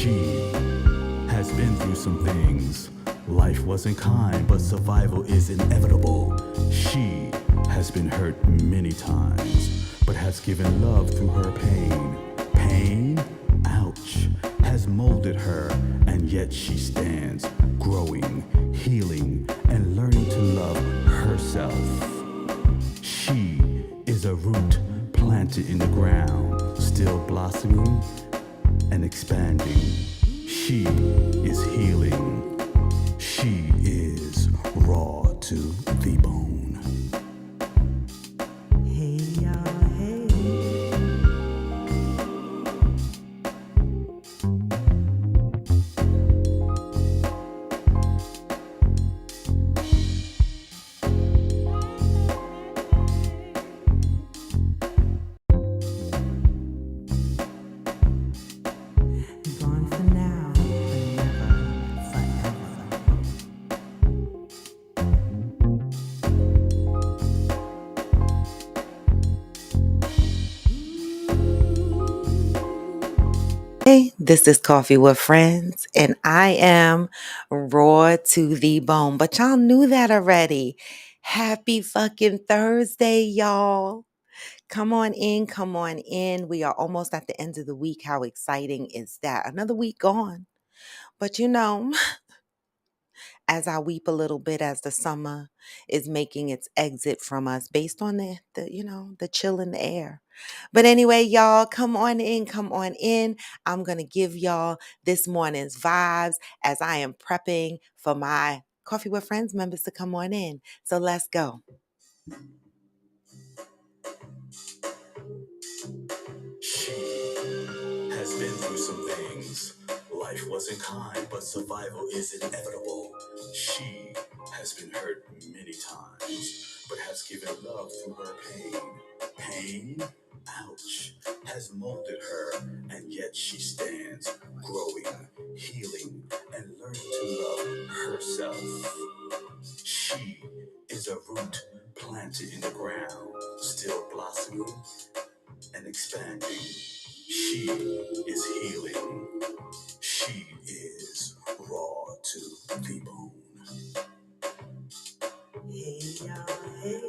She has been through some things. Life wasn't kind, but survival is inevitable. She has been hurt many times, but has given love through her pain. Pain, ouch, has molded her, and yet she stands, growing, healing, and learning to love herself. She is a root planted in the ground, still blossoming and expanding. She is healing. She is raw to the bone. Hey, y'all, hey. Gone for now, but never forever. Hey, this is Coffee with Friends, and I am raw to the bone. But y'all knew that already. Happy fucking Thursday, y'all. Come on in, come on in. We are almost at the end of the week. How exciting is that? Another week gone. But as I weep a little bit as the summer is making its exit from us based on the chill in the air. But anyway, y'all, come on in, come on in. I'm going to give y'all this morning's vibes as I am prepping for my Coffee with Friends members to come on in. So let's go. She has been through some things. Life wasn't kind, but survival is inevitable. She has been hurt many times, but has given love through her pain. Pain, ouch, has molded her, and yet she stands, growing, healing, and learning to love herself. She is a root planted in the ground, still blossoming and expanding. She is healing. She is raw to the bone. Hey, y'all, hey.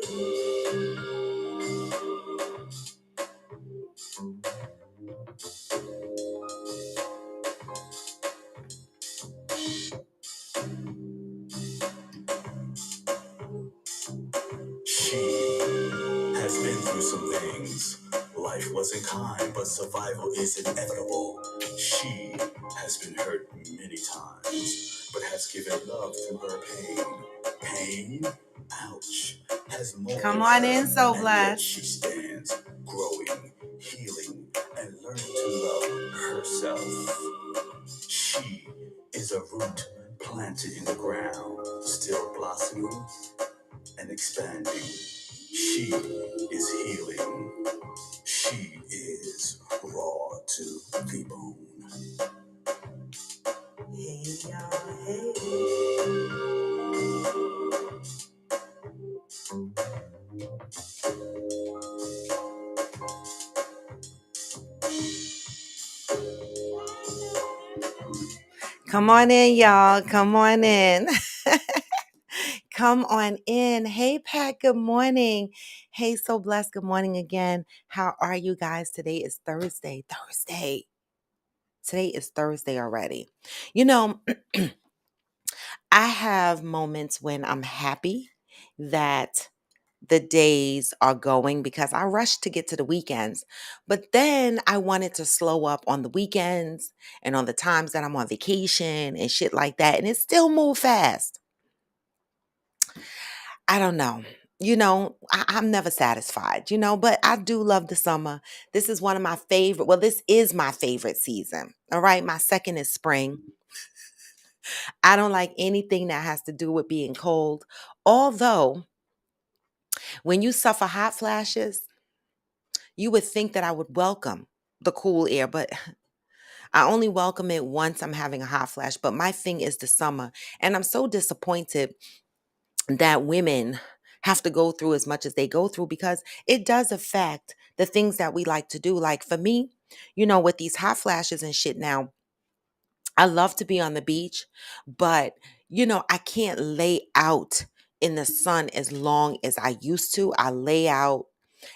She has been through some things. Life wasn't kind, but survival is inevitable. She has been hurt many times, but has given love through her pain. Pain, ouch, has molded. Come on in, so blessed. She stands, growing, healing, and learning to love herself. She is a root planted in the ground, still blossoming and expanding. She is healing. She is raw to the bone. Hey, y'all, hey. Come on in, y'all. Come on in. Come on in. Hey, Pat, good morning. Hey, so blessed. Good morning again. How are you guys? Today is Thursday. Today is Thursday already. You know, I have moments when I'm happy that the days are going because I rush to get to the weekends. But then I wanted to slow up on the weekends and on the times that I'm on vacation and shit like that. And it still move fast. I don't know. I'm never satisfied, but I do love the summer. This is one of my favorite. Well, this is my favorite season. All right. My second is spring. I don't like anything that has to do with being cold. Although, when you suffer hot flashes, you would think that I would welcome the cool air, but I only welcome it once I'm having a hot flash. But my thing is the summer. And I'm so disappointed that women have to go through as much as they go through because it does affect the things that we like to do. Like for me, with these hot flashes and shit now, I love to be on the beach, but I can't lay out in the sun as long as I used to. I lay out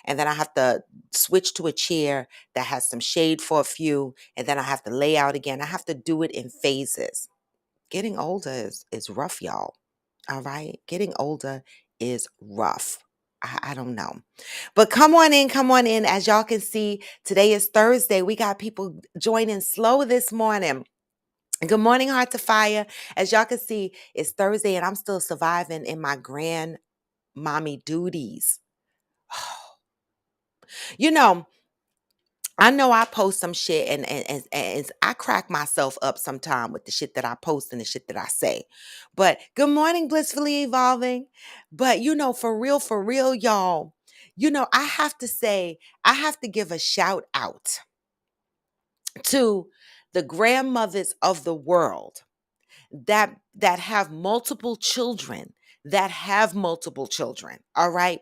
and then I have to switch to a chair that has some shade for a few, and then I have to lay out again. I have to do it in phases. Getting older is rough, y'all. All right. Getting older is rough. I don't know. But come on in, come on in. As y'all can see, today is Thursday. We got people joining slow this morning. Good morning, Heart to Fire. As y'all can see, it's Thursday and I'm still surviving in my grand mommy duties. You know, I know I post some shit and I crack myself up sometime with the shit that I post and the shit that I say. But good morning, Blissfully Evolving. But for real, y'all, I have to say, I have to give a shout out to the grandmothers of the world that have multiple children, all right?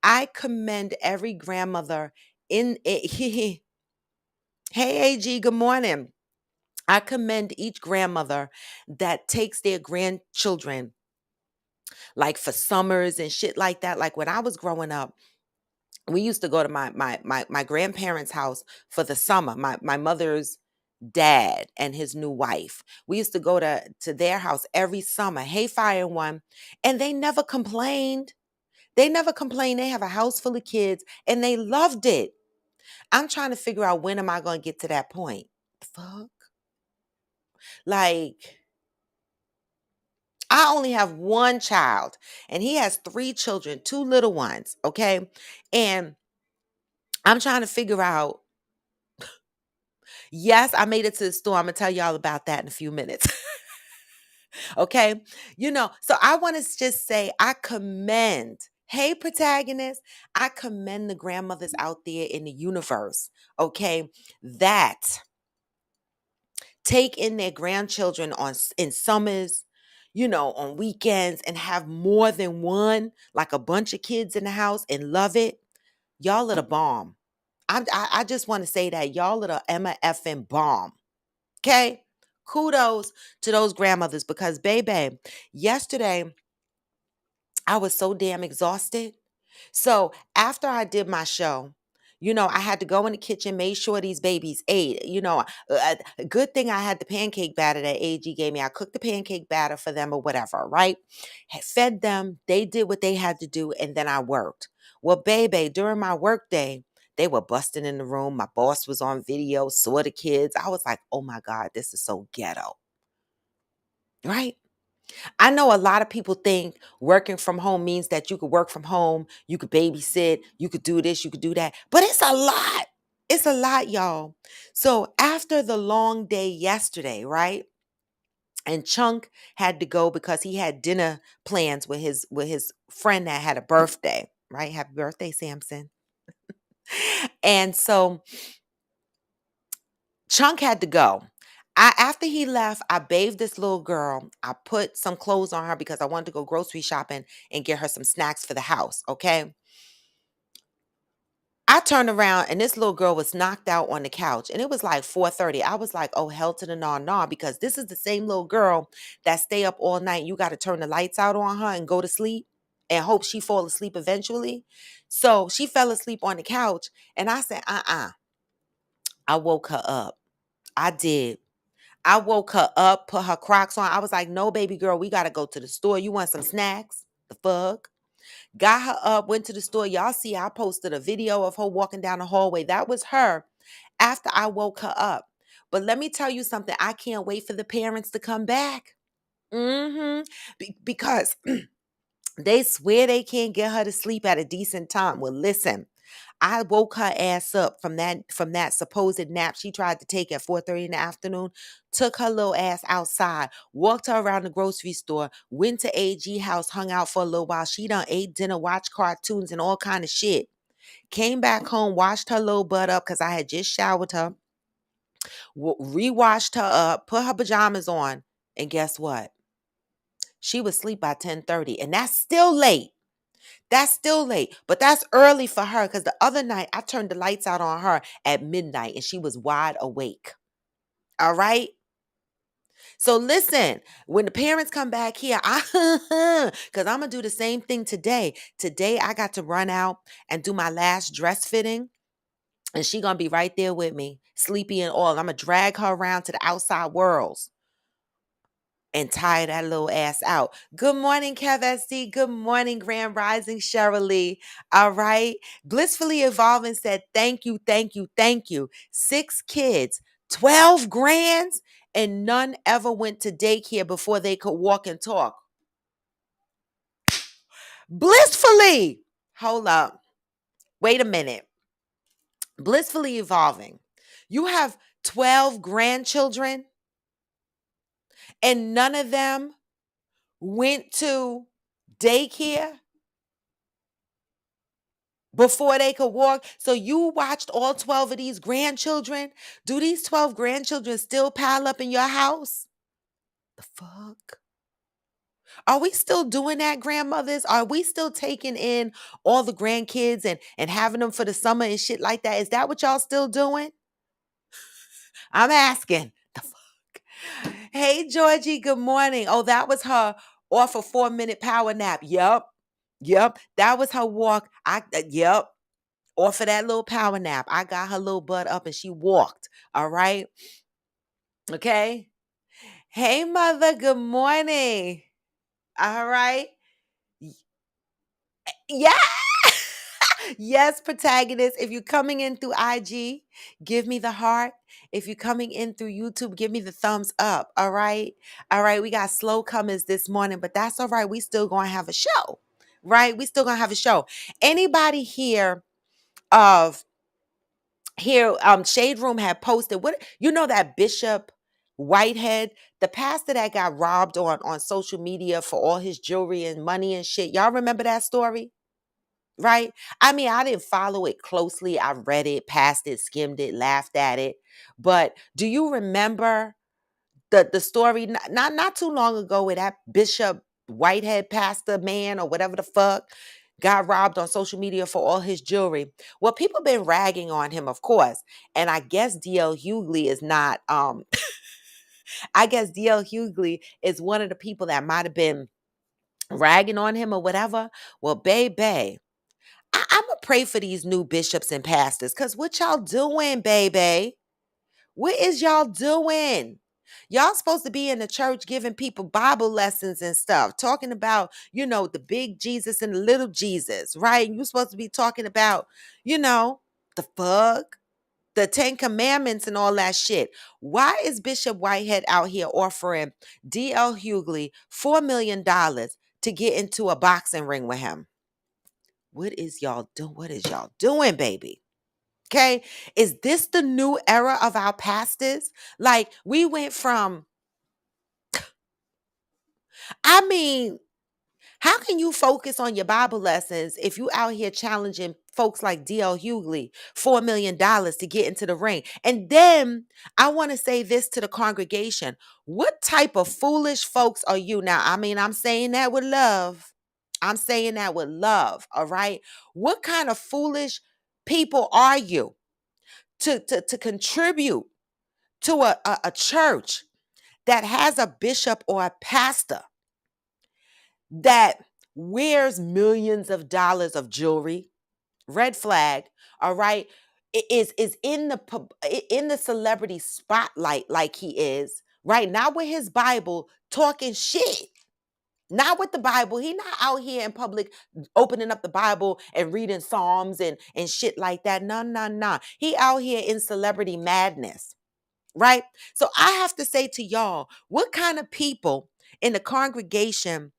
I commend every grandmother in it. Hey, AG, good morning. I commend each grandmother that takes their grandchildren like for summers and shit like that. Like when I was growing up, we used to go to my grandparents' house for the summer. My mother's dad and his new wife. We used to go to their house every summer, hay fire one, and they never complained. They never complained. They have a house full of kids and they loved it. I'm trying to figure out, when am I going to get to that point? Fuck. Like, I only have one child and he has three children, two little ones, okay? And I'm trying to figure out, yes, I made it to the store. I'm going to tell y'all about that in a few minutes. Okay. So I want to just say I commend, hey, protagonist, I commend the grandmothers out there in the universe, okay, that take in their grandchildren in summers, on weekends, and have more than one, like a bunch of kids in the house, and love it. Y'all are the bomb. I just want to say that y'all are the Emma effing bomb. Okay. Kudos to those grandmothers because, baby, yesterday I was so damn exhausted. So after I did my show, I had to go in the kitchen, made sure these babies ate. A good thing I had the pancake batter that AG gave me. I cooked the pancake batter for them or whatever, right? Had fed them. They did what they had to do, and then I worked. Well, baby, during my work day, they were busting in the room. My boss was on video, saw the kids. I was like, oh my God, this is so ghetto, right? I know a lot of people think working from home means that you could work from home, you could babysit, you could do this, you could do that. But it's a lot. It's a lot, y'all. So after the long day yesterday, right? And Chunk had to go because he had dinner plans with his friend that had a birthday, right? Happy birthday, Samson. And so Chunk had to go. After he left, I bathed this little girl. I put some clothes on her because I wanted to go grocery shopping and get her some snacks for the house. Okay. I turned around and this little girl was knocked out on the couch and it was like 4:30. I was like, oh, hell to the nah, because this is the same little girl that stay up all night. You got to turn the lights out on her and go to sleep and hope she fall asleep eventually. So she fell asleep on the couch and I said, I woke her up. I did. I woke her up, put her Crocs on. I was like, no, baby girl, we got to go to the store. You want some snacks? The fuck? Got her up, went to the store. Y'all see, I posted a video of her walking down the hallway. That was her after I woke her up. But let me tell you something. I can't wait for the parents to come back. Because they swear they can't get her to sleep at a decent time. Well, listen, I woke her ass up from that supposed nap she tried to take at 4:30 in the afternoon, took her little ass outside, walked her around the grocery store, went to AG house, hung out for a little while. She done ate dinner, watched cartoons and all kind of shit. Came back home, washed her little butt up because I had just showered her, rewashed her up, put her pajamas on, and guess what? She was asleep by 10:30, and that's still late. That's still late, but that's early for her because the other night I turned the lights out on her at midnight and she was wide awake. All right. So listen, when the parents come back here, because I'm gonna do the same thing today. Today I got to run out and do my last dress fitting, and she gonna be right there with me, sleepy and all. I'm gonna drag her around to the outside worlds and tire that little ass out. Good morning, Kev SD. Good morning, Grand Rising Shirley. All right. Blissfully Evolving said, thank you, thank you, thank you. 6 kids, 12 grands, and none ever went to daycare before they could walk and talk. Blissfully. Hold up. Wait a minute. Blissfully Evolving. You have 12 grandchildren, and none of them went to daycare before they could walk. So you watched all 12 of these grandchildren. Do these 12 grandchildren still pile up in your house? The fuck? Are we still doing that, grandmothers? Are we still taking in all the grandkids and having them for the summer and shit like that? Is that what y'all still doing? I'm asking. The fuck? Hey, Georgie, good morning. Oh, that was her off a 4-minute power nap. Yup. Yup. That was her walk. Yep. Off of that little power nap. I got her little butt up and she walked. All right. Okay. Hey, mother. Good morning. All right. Yeah. Yes, protagonist. If you're coming in through IG, give me the heart. If you're coming in through YouTube, give me the thumbs up. All right. All right. We got slow comers this morning, but that's all right. We still going to have a show. Right. We still going to have a show. Anybody of here Shade Room had posted, what, that Bishop Whitehead, the pastor that got robbed on social media for all his jewelry and money and shit. Y'all remember that story? Right? I mean, I didn't follow it closely. I read it, passed it, skimmed it, laughed at it. But do you remember the story not too long ago where that Bishop Whitehead pastor man or whatever the fuck got robbed on social media for all his jewelry? Well, people been ragging on him, of course. And I guess DL Hughley is not I guess DL Hughley is one of the people that might have been ragging on him or whatever. Well, baby, I'm gonna pray for these new bishops and pastors, because what y'all doing, baby? What is y'all doing? Y'all supposed to be in the church giving people Bible lessons and stuff, talking about, the big Jesus and the little Jesus, right? You supposed to be talking about, the fuck, the 10 commandments and all that shit. Why is Bishop Whitehead out here offering DL Hughley $4 million to get into a boxing ring with him? What is y'all doing? What is y'all doing, baby? Okay. Is this the new era of our pastors? Like, we went from, I mean, how can you focus on your Bible lessons if you out here challenging folks like D.L. Hughley $4 million to get into the ring? And then I want to say this to the congregation. What type of foolish folks are you? Now, I mean, I'm saying that with love. I'm saying that with love. All right. What kind of foolish people are you to contribute to a church that has a bishop or a pastor that wears millions of dollars of jewelry? Red flag. All right. Is in in the celebrity spotlight like he is, right? Not with his Bible talking shit. Not with the Bible. He not out here in public opening up the Bible and reading Psalms and shit like that. No, no, no. He out here in celebrity madness. Right? So I have to say to y'all, what kind of people in the congregation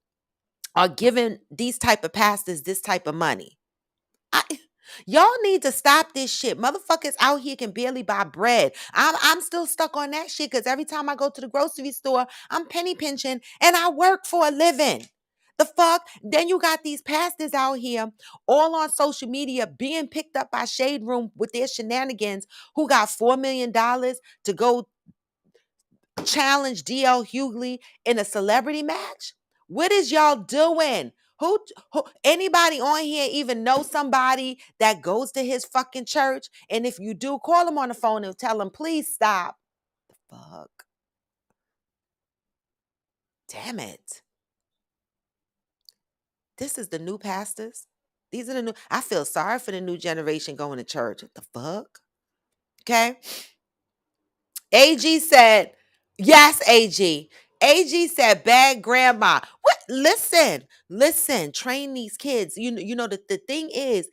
are giving these type of pastors this type of money? I, y'all need to stop this shit. Motherfuckers out here can barely buy bread. I'm still stuck on that shit because every time I go to the grocery store, I'm penny pinching and I work for a living. The fuck? Then you got these pastors out here all on social media being picked up by Shade Room with their shenanigans, who got $4 million to go challenge DL Hughley in a celebrity match? What is y'all doing? Who anybody on here even know somebody that goes to his fucking church? And if you do, call him on the phone and tell him, please stop. Fuck. Damn it. This is the new pastors. These are the new. I feel sorry for the new generation going to church. What the fuck? Okay. AG said, yes, AG. AG said, bad grandma. What? Listen, train these kids. You know that the thing is,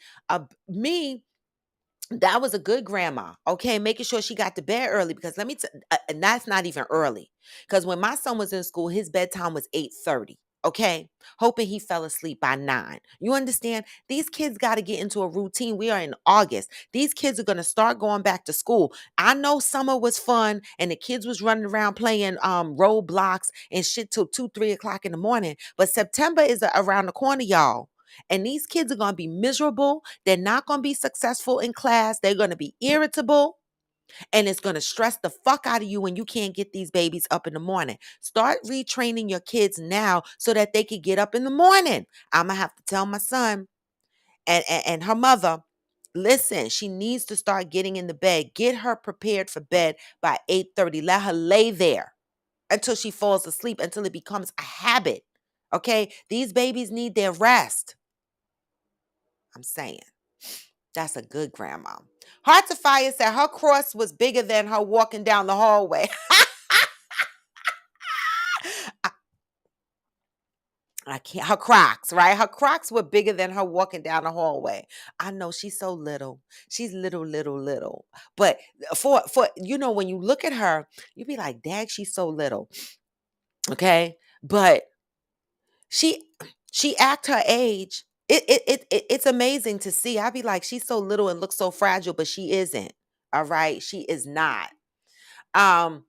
me, that was a good grandma, okay? Making sure she got to bed early because and that's not even early. Because when my son was in school, his bedtime was 8:30, okay? Hoping he fell asleep by 9. You understand? These kids got to get into a routine. We are in August. These kids are going to start going back to school. I know summer was fun and the kids was running around playing roadblocks and shit till 2, 3 o'clock in the morning. But September is around the corner, y'all. And these kids are going to be miserable. They're not going to be successful in class. They're going to be irritable. And it's going to stress the fuck out of you when you can't get these babies up in the morning. Start retraining your kids now so that they can get up in the morning. I'm going to have to tell my son and her mother, listen, she needs to start getting in the bed. Get her prepared for bed by 8:30. Let her lay there until she falls asleep, until it becomes a habit. Okay? These babies need their rest. I'm saying. That's a good grandma. Heart to Fire said her cross was bigger than her walking down the hallway. I, I can't. Her Crocs, right? Her Crocs were bigger than her walking down the hallway. I know she's so little. She's little. But for when you look at her, you be like, "Dad, she's so little." Okay, but she she act her age. It's amazing to see. I be like, she's so little and looks so fragile, but she isn't. All right, she is not. Um,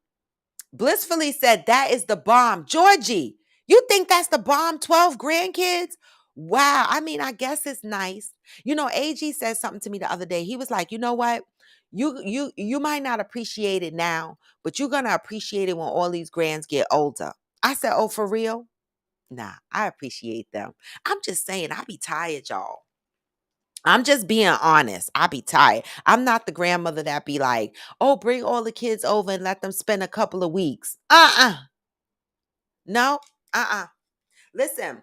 Blissfully said, that is the bomb. Georgie, you think that's the bomb? 12 grandkids? Wow. I mean, I guess it's nice. AG said something to me the other day. He was like, you know what? You might not appreciate it now, but you're gonna appreciate it when all these grands get older. I said, oh, for real? Nah, I appreciate them. I'm just saying, I be tired, y'all. I'm just being honest. I be tired. I'm not the grandmother that be like, oh, bring all the kids over and let them spend a couple of weeks. No, Listen,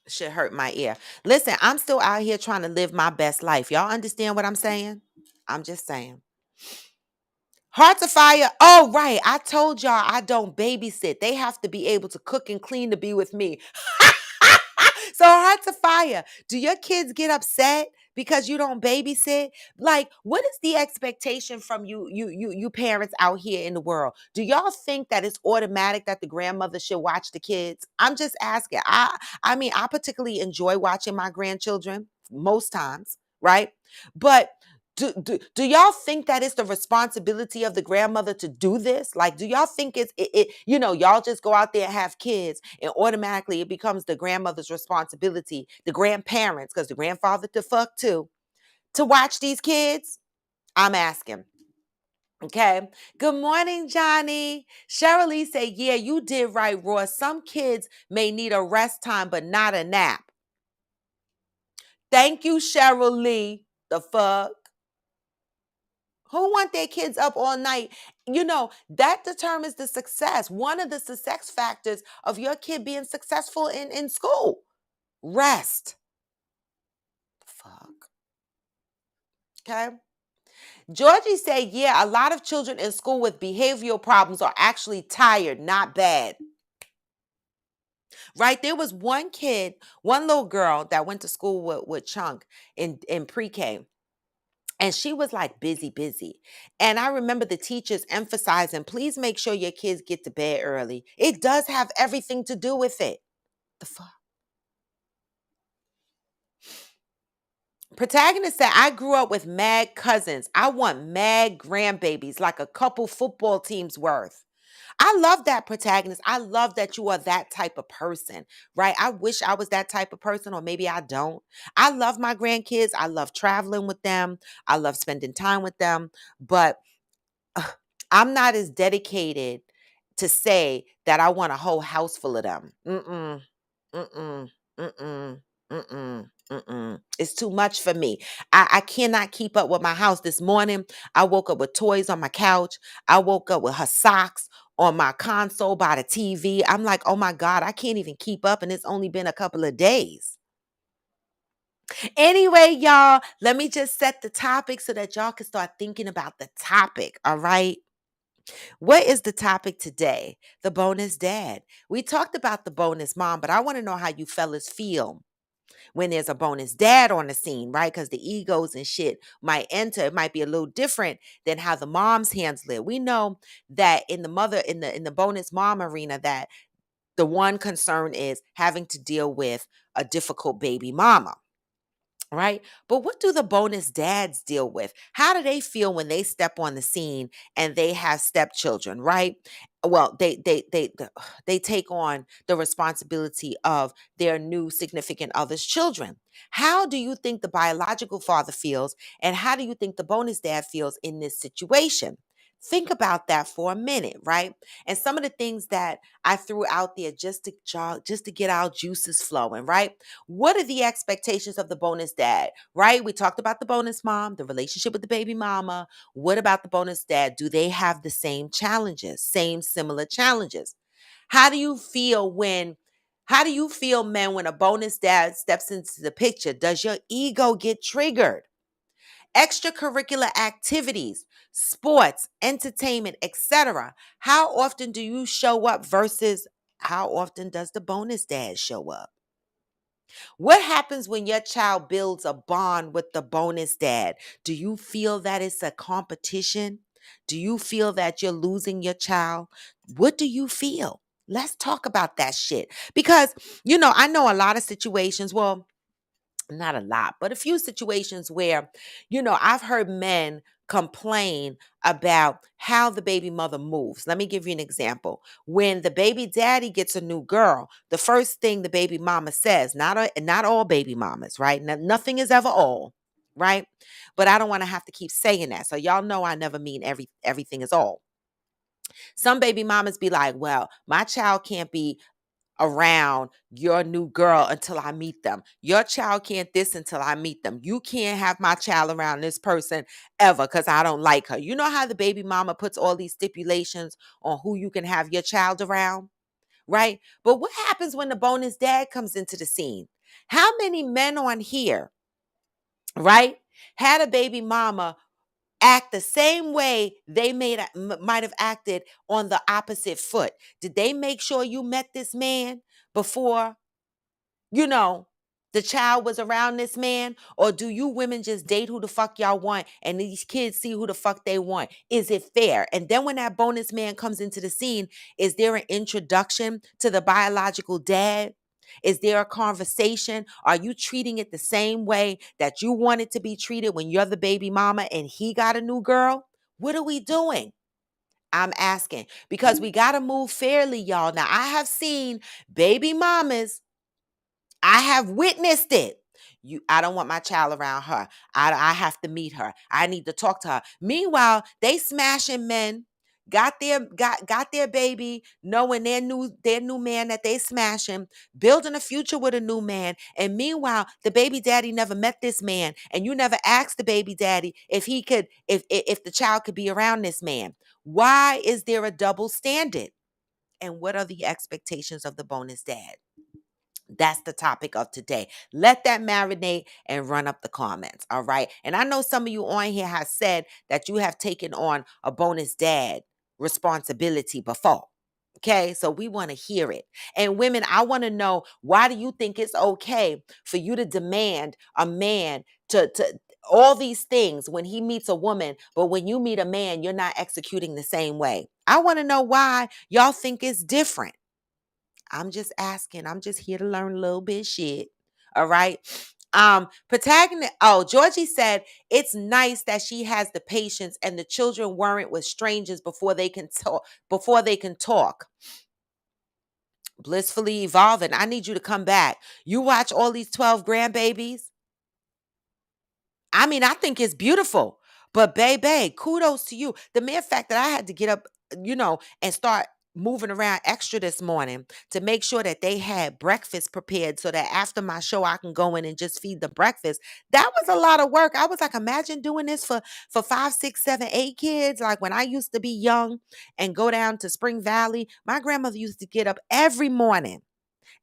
shit hurt my ear. Listen, I'm still out here trying to live my best life. Y'all understand what I'm saying? I'm just saying. Hearts of Fire. Oh, right. I told y'all I don't babysit. They have to be able to cook and clean to be with me. So Hearts of Fire, do your kids get upset because you don't babysit? Like, what is the expectation from you parents out here in the world? Do y'all think that it's automatic that the grandmother should watch the kids? I'm just asking. I mean, I particularly enjoy watching my grandchildren most times, right? But do y'all think that it's the responsibility of the grandmother to do this? Like, do y'all think y'all just go out there and have kids and automatically it becomes the grandmother's responsibility, the grandparents, because the grandfather to fuck too, to watch these kids? I'm asking. Okay. Good morning, Johnny. Cheryl Lee said, yeah, you did right, Ross. Some kids may need a rest time, but not a nap. Thank you, Cheryl Lee. The fuck? Who want their kids up all night? That determines the success. One of the success factors of your kid being successful in school. Rest. Fuck. Okay. Georgie said, yeah, a lot of children in school with behavioral problems are actually tired, not bad. Right? There was one kid, one little girl that went to school with Chunk in pre-K. And she was like busy. And I remember the teachers emphasizing, please make sure your kids get to bed early. It does have everything to do with it. The fuck? Protagonist said, I grew up with mad cousins. I want mad grandbabies, like a couple football teams worth. I love that, protagonist. I love that you are that type of person, right? I wish I was that type of person, or maybe I don't. I love my grandkids. I love traveling with them. I love spending time with them. But I'm not as dedicated to say that I want a whole house full of them. Mm-mm. Mm-mm. Mm-mm. Mm-mm. Mm-mm. It's too much for me. I cannot keep up with my house. This morning, I woke up with toys on my couch. I woke up with her socks on my console by the TV. I'm like, oh my God, I can't even keep up. And it's only been a couple of days. Anyway, y'all, let me just set the topic so that y'all can start thinking about the topic. All right. What is the topic today? The bonus dad. We talked about the bonus mom, but I want to know how you fellas feel when there's a bonus dad on the scene, right? Because the egos and shit might enter. It might be a little different than how the moms handle it. We know that in the mother, in the bonus mom arena, that the one concern is having to deal with a difficult baby mama. Right. But what do the bonus dads deal with? How do they feel when they step on the scene and they have stepchildren? Right. Well, they take on the responsibility of their new significant other's children. How do you think the biological father feels? And how do you think the bonus dad feels in this situation? Think about that for a minute, right? And some of the things that I threw out there just to get our juices flowing, right? What are the expectations of the bonus dad, right? We talked about the bonus mom, the relationship with the baby mama. What about the bonus dad? Do they have the same challenges, same similar challenges? How do you feel when how do you feel, man, when a bonus dad steps into the picture? Does your ego get triggered? Extracurricular activities, sports, entertainment, etc. How often do you show up versus how often does the bonus dad show up? What happens when your child builds a bond with the bonus dad? Do you feel that it's a competition? Do you feel that you're losing your child? What do you feel? Let's talk about that shit. Because, I know a lot of situations. Well, not a lot, but a few situations where, I've heard men complain about how the baby mother moves. Let me give you an example. When the baby daddy gets a new girl, the first thing the baby mama says, not all baby mamas, right? Nothing is ever all, right? But I don't want to have to keep saying that. So y'all know I never mean everything is all. Some baby mamas be like, well, my child can't be around your new girl until I meet them. Your child can't this until I meet them. You can't have my child around this person ever because I don't like her. You know how the baby mama puts all these stipulations on who you can have your child around, right? But what happens when the bonus dad comes into the scene? How many men on here, right, had a baby mama act the same way they might have acted on the opposite foot? Did they make sure you met this man before you know, the child was around this man? Or do you women just date who the fuck y'all want and these kids see who the fuck they want? Is it fair? And then when that bonus man comes into the scene, is there an introduction to the biological dad? Is there a conversation? Are you treating it the same way that you want it to be treated when you're the baby mama and he got a new girl? What are we doing? I'm asking because we got to move fairly, y'all. Now, I have seen baby mamas, I have witnessed it. I don't want my child around her. I have to meet her. I need to talk to her. Meanwhile, they smashing men, got their baby, knowing their new man that they smashing, building a future with a new man. And meanwhile, the baby daddy never met this man, and you never asked the baby daddy if he could, if the child could be around this man. Why is there a double standard? And what are the expectations of the bonus dad? That's the topic of today. Let that marinate and run up the comments. All right. And I know some of you on here have said that you have taken on a bonus dad responsibility before. Okay. So we want to hear it. And women, I want to know, why do you think it's okay for you to demand a man to all these things when he meets a woman, but when you meet a man, you're not executing the same way? I want to know why y'all think it's different. I'm just asking. I'm just here to learn a little bit of shit. All right. Protagonist. Oh, Georgie said it's nice that she has the patience and the children weren't with strangers before they can talk. Before they can talk. Blissfully evolving. I need you to come back. You watch all these 12 grandbabies. I mean, I think it's beautiful. But baby, kudos to you. The mere fact that I had to get up, and start moving around extra this morning to make sure that they had breakfast prepared so that after my show I can go in and just feed them breakfast. That was a lot of work. I was like, imagine doing this for 5, 6, 7, 8 kids. Like when I used to be young and go down to Spring Valley, my grandmother used to get up every morning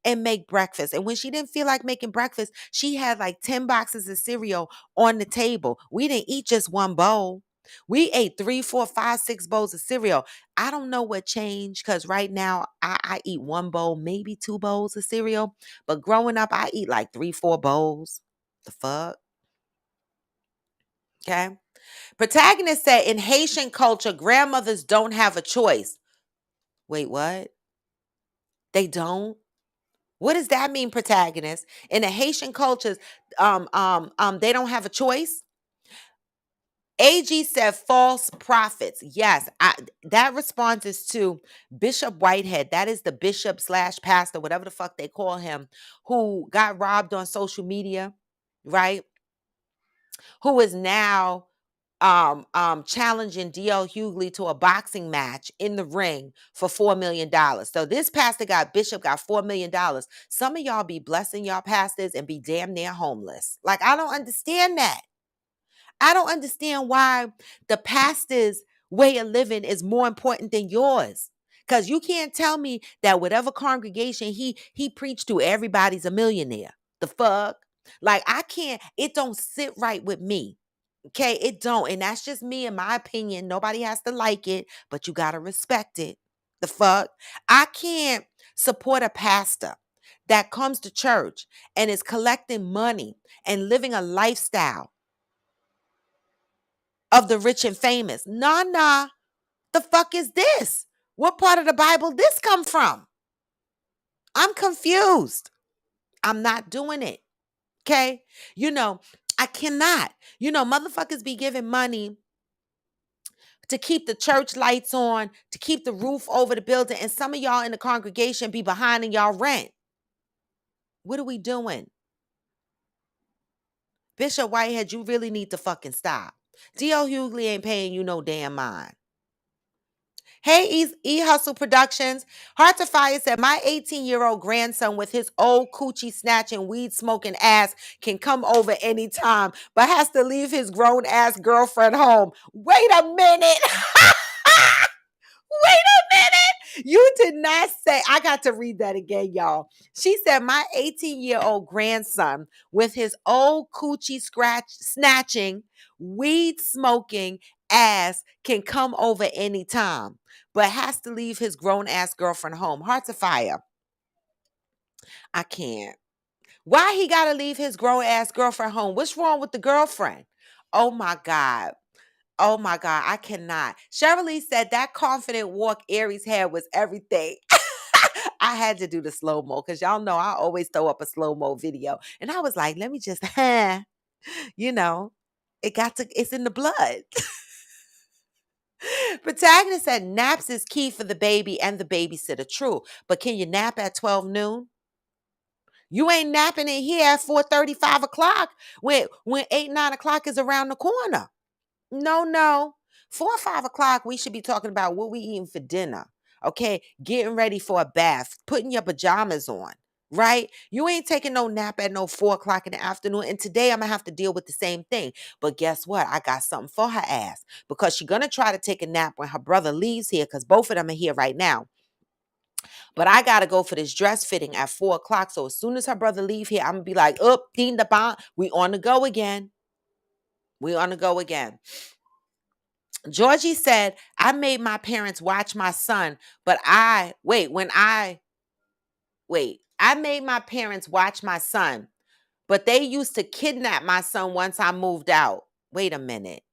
and make breakfast. And when she didn't feel like making breakfast, she had like 10 boxes of cereal on the table. We didn't eat just one bowl. We ate 3, 4, 5, 6 bowls of cereal. I don't know what changed because right now I eat one bowl, maybe 2 bowls of cereal. But growing up, I eat like 3, 4 bowls. The fuck? Okay. Protagonist said in Haitian culture, grandmothers don't have a choice. Wait, what? They don't? What does that mean, protagonist? In the Haitian cultures, they don't have a choice. AG said false prophets. Yes, that response is to Bishop Whitehead. That is the bishop slash pastor, whatever the fuck they call him, who got robbed on social media, right? Who is now challenging DL Hughley to a boxing match in the ring for $4 million. So this pastor Bishop got $4 million. Some of y'all be blessing y'all pastors and be damn near homeless. Like, I don't understand that. I don't understand why the pastor's way of living is more important than yours. Because you can't tell me that whatever congregation he preached to, everybody's a millionaire. The fuck? Like, I can't, it don't sit right with me. Okay, it don't. And that's just me in my opinion. Nobody has to like it, but you got to respect it. The fuck? I can't support a pastor that comes to church and is collecting money and living a lifestyle of the rich and famous. Nah, nah. The fuck is this? What part of the Bible this come from? I'm confused. I'm not doing it. Okay? I cannot. Motherfuckers be giving money to keep the church lights on, to keep the roof over the building, and some of y'all in the congregation be behind in y'all rent. What are we doing? Bishop Whitehead, you really need to fucking stop. D.L. Hughley ain't paying you no damn mind. Hey, Hustle Productions. Heart to Fire said, my 18-year-old grandson with his old coochie snatching, weed smoking ass can come over anytime, but has to leave his grown ass girlfriend home. Wait a minute. Wait a minute. You did not say, I got to read that again, y'all. She said, my 18-year-old grandson with his old coochie snatching, weed smoking ass can come over anytime, but has to leave his grown ass girlfriend home. Hearts of fire. I can't. Why he got to leave his grown ass girlfriend home? What's wrong with the girlfriend? Oh my God. Oh my God, I cannot. Cheryl said that confident walk Aries had was everything. I had to do the slow mo because y'all know I always throw up a slow mo video. And I was like, let me just, you know, it's in the blood. Protagonist said naps is key for the baby and the babysitter. True. But can you nap at 12 noon? You ain't napping in here at 4:30, 5 o'clock when 8, 9 o'clock is around the corner. No, no. 4 or 5 o'clock, we should be talking about what we eating for dinner. Okay. Getting ready for a bath, putting your pajamas on, right? You ain't taking no nap at no 4 o'clock in the afternoon. And today I'm gonna have to deal with the same thing. But guess what? I got something for her ass because she's gonna try to take a nap when her brother leaves here because both of them are here right now. But I gotta go for this dress fitting at 4 o'clock. So as soon as her brother leave here, I'm gonna be like, up, ding the bomb. We on the go again. We on the go again. Georgie said, I made my parents watch my son, but I made my parents watch my son, but they used to kidnap my son once I moved out. Wait a minute.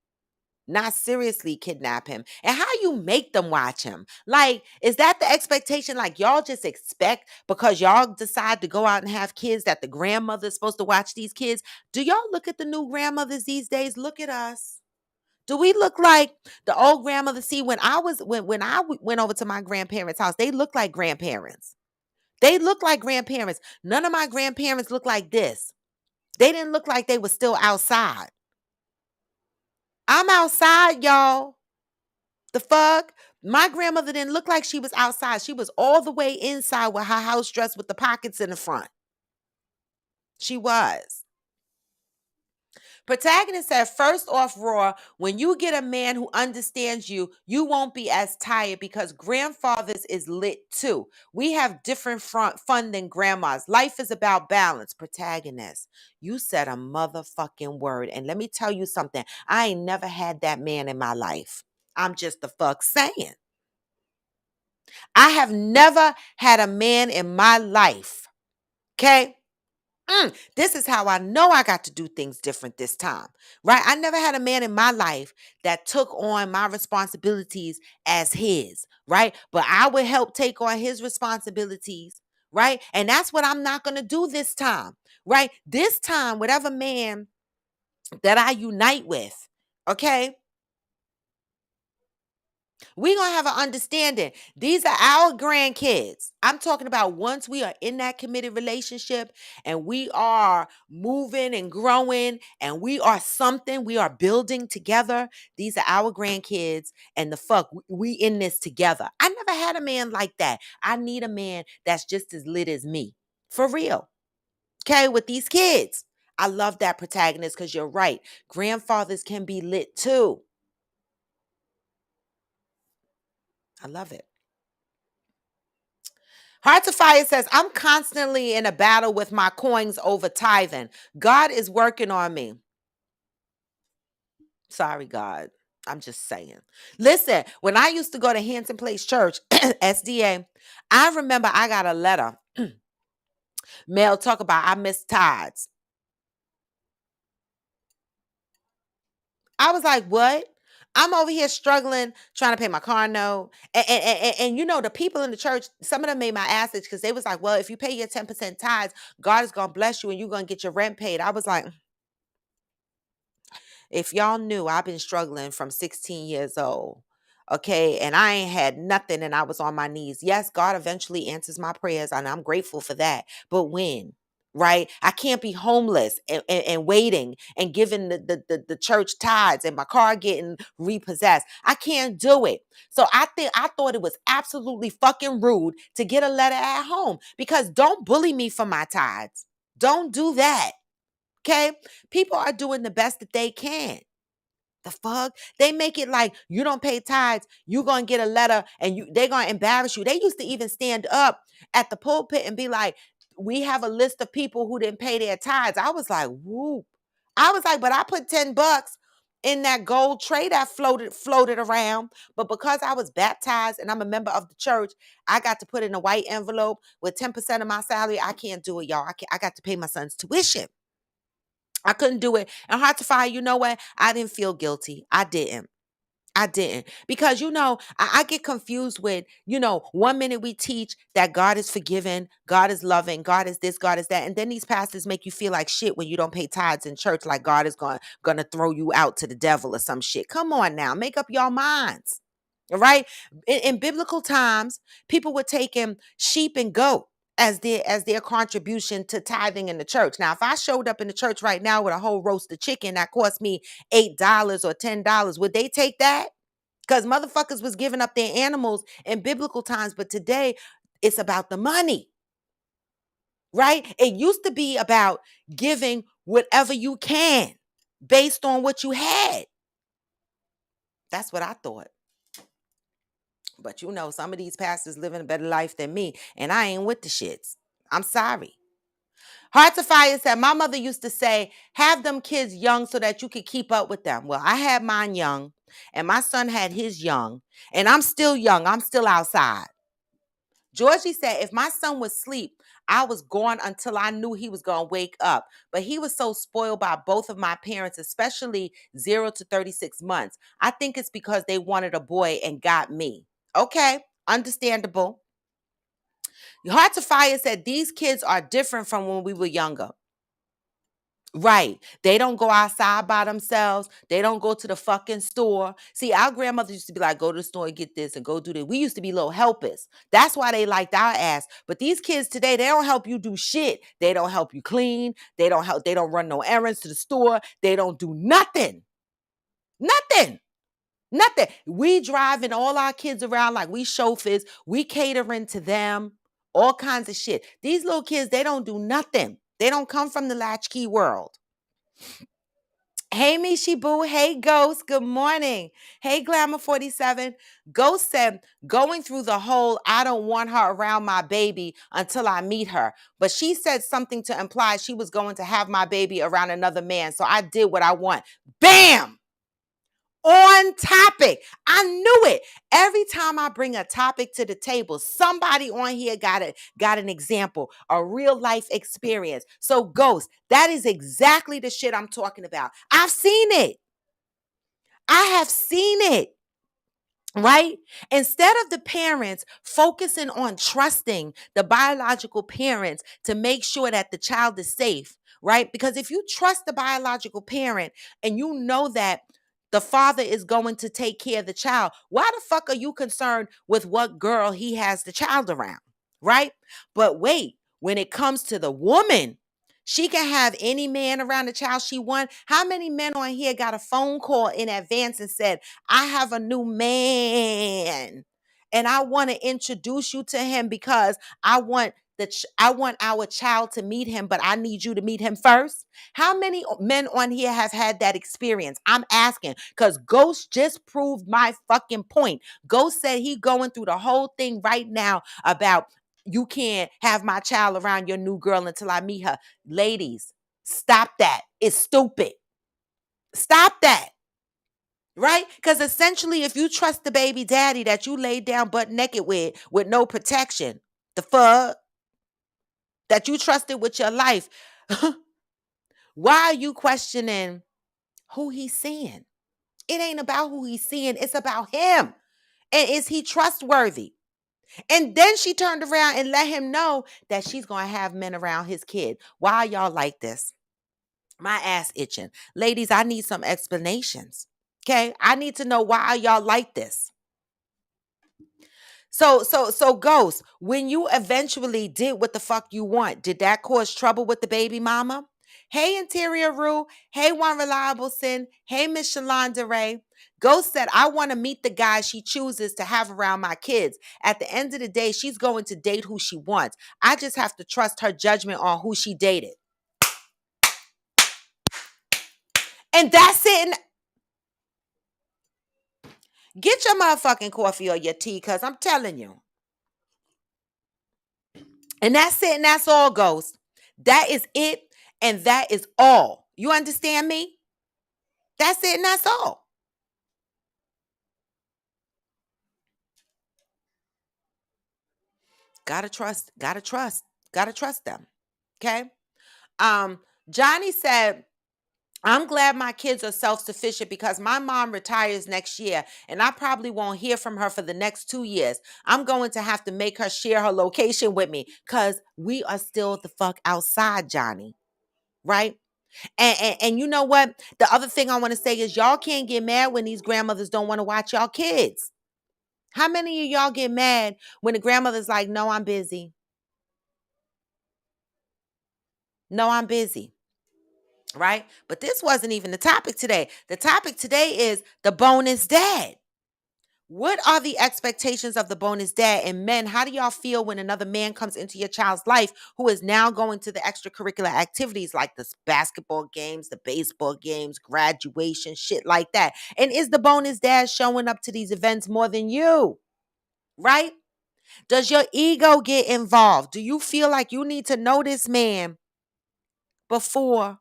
Not seriously kidnap him. And how you make them watch him? Like, is that the expectation? Like, y'all just expect because y'all decide to go out and have kids that the grandmother's supposed to watch these kids? Do y'all look at the new grandmothers these days? Look at us. Do we look like the old grandmother? See, when I went over to my grandparents' house, they look like grandparents. They look like grandparents. None of my grandparents look like this. They didn't look like they were still outside. I'm outside, y'all. The fuck? My grandmother didn't look like she was outside. She was all the way inside with her house dress with the pockets in the front. She was. Protagonist said, first off, Raw, when you get a man who understands you, you won't be as tired because grandfathers is lit too. We have different fun than grandmas. Life is about balance. Protagonist, you said a motherfucking word. And let me tell you something. I ain't never had that man in my life. I'm just the fuck saying. I have never had a man in my life. Okay? This is how I know I got to do things different this time, right? I never had a man in my life that took on my responsibilities as his, right? But I would help take on his responsibilities, right? And that's what I'm not going to do this time, right? This time, whatever man that I unite with, okay? We're going to have an understanding. These are our grandkids. I'm talking about once we are in that committed relationship and we are moving and growing and we are something, we are building together. These are our grandkids and the fuck, we in this together. I never had a man like that. I need a man that's just as lit as me. For real. Okay, with these kids. I love that protagonist because you're right. Grandfathers can be lit too. I love it. Heart to Fire says, I'm constantly in a battle with my coins over tithing. God is working on me. Sorry, God. I'm just saying. Listen, when I used to go to Hanson Place Church, SDA, I remember I got a letter. Mail talk about I missed tithes. I was like, what? I'm over here struggling, trying to pay my car note. And you know, the people in the church, some of them made my ass itch because they was like, well, if you pay your 10% tithes, God is going to bless you and you're going to get your rent paid. I was like, if y'all knew, I've been struggling from 16 years old. Okay. And I ain't had nothing and I was on my knees. Yes, God eventually answers my prayers and I'm grateful for that. But when? Right? I can't be homeless and waiting and giving the church tithes and my car getting repossessed. I can't do it. So I thought it was absolutely fucking rude to get a letter at home because don't bully me for my tithes. Don't do that. Okay? People are doing the best that they can. The fuck? They make it like you don't pay tithes, you gonna get a letter and they're gonna embarrass you. They used to even stand up at the pulpit and be like, we have a list of people who didn't pay their tithes. I was like, whoop. I was like, but I put $10 in that gold tray that floated around. But because I was baptized and I'm a member of the church, I got to put in a white envelope with 10% of my salary. I can't do it, y'all. I got to pay my son's tuition. I couldn't do it. And Heart to Fire, you know what? I didn't feel guilty. I didn't. I didn't. Because, I get confused with, 1 minute we teach that God is forgiving, God is loving, God is this, God is that. And then these pastors make you feel like shit when you don't pay tithes in church, like God is gonna throw you out to the devil or some shit. Come on now. Make up your minds. All right. In biblical times, people were taking sheep and goat as their contribution to tithing in the church. Now, if I showed up in the church right now with a whole roast of chicken that cost me $8 or $10, would they take that? Because motherfuckers was giving up their animals in biblical times, but today it's about the money, right? It used to be about giving whatever you can based on what you had. That's what I thought. But some of these pastors living a better life than me, and I ain't with the shits. I'm sorry. Heart to Fire said, my mother used to say, have them kids young so that you could keep up with them. Well, I had mine young, and my son had his young, and I'm still young. I'm still outside. Georgie said, if my son was asleep, I was gone until I knew he was going to wake up. But he was so spoiled by both of my parents, especially 0 to 36 months. I think it's because they wanted a boy and got me. Okay, understandable. Heart to Fire said, these kids are different from when we were younger. Right. They don't go outside by themselves. They don't go to the fucking store. See, our grandmother used to be like, go to the store and get this and go do that. We used to be little helpers. That's why they liked our ass. But these kids today, they don't help you do shit. They don't help you clean. They don't run no errands to the store. They don't do nothing. Nothing. Nothing. We driving all our kids around like we chauffeurs. We catering to them. All kinds of shit. These little kids, they don't do nothing. They don't come from the latchkey world. Hey, Mishi Boo. Hey, Ghost. Good morning. Hey, Glamour 47. Ghost said, going through the whole, I don't want her around my baby until I meet her. But she said something to imply she was going to have my baby around another man. So I did what I want. Bam! On topic. I knew it. Every time I bring a topic to the table, somebody on here got an example, a real life experience. So Ghost, that is exactly the shit I'm talking about. I've seen it. I have seen it. Right? Instead of the parents focusing on trusting the biological parents to make sure that the child is safe, right? Because if you trust the biological parent and you know that the father is going to take care of the child, why the fuck are you concerned with what girl he has the child around, right? But wait, when it comes to the woman, she can have any man around the child she wants. How many men on here got a phone call in advance and said, I have a new man and I want to introduce you to him because I want our child to meet him, but I need you to meet him first. How many men on here have had that experience? I'm asking because Ghost just proved my fucking point. Ghost said he going through the whole thing right now about you can't have my child around your new girl until I meet her. Ladies, stop that. It's stupid. Stop that. Right? Because essentially, if you trust the baby daddy that you laid down butt naked with no protection, the fuck that you trusted with your life, why are you questioning who he's seeing? It ain't about who he's seeing, it's about him. And is he trustworthy? And then she turned around and let him know that she's going to have men around his kid. Why are y'all like this? My ass itching. Ladies, I need some explanations. Okay? I need to know why are y'all like this? So Ghost, when you eventually did what the fuck you want, did that cause trouble with the baby mama? Hey, Interior Rue. Hey, One Reliable Sin. Hey, Miss Shalonda Ray. Ghost said, I want to meet the guy she chooses to have around my kids. At the end of the day, she's going to date who she wants. I just have to trust her judgment on who she dated. And that's it. And get your motherfucking coffee or your tea, because I'm telling you. And that's it, and that's all, Ghost. That is it, and that is all. You understand me? That's it, and that's all. Gotta trust them. Okay. Um, Johnny said, I'm glad my kids are self-sufficient because my mom retires next year and I probably won't hear from her for the next 2 years. I'm going to have to make her share her location with me because we are still the fuck outside, Johnny. Right? And you know what? The other thing I want to say is y'all can't get mad when these grandmothers don't want to watch y'all kids. How many of y'all get mad when the grandmother's like, no, I'm busy. No, I'm busy. Right? But this wasn't even the topic today. The topic today is the bonus dad. What are the expectations of the bonus dad? And men, how do y'all feel when another man comes into your child's life who is now going to the extracurricular activities like the basketball games, the baseball games, graduation, shit like that? And is the bonus dad showing up to these events more than you? Right? Does your ego get involved? Do you feel like you need to know this man before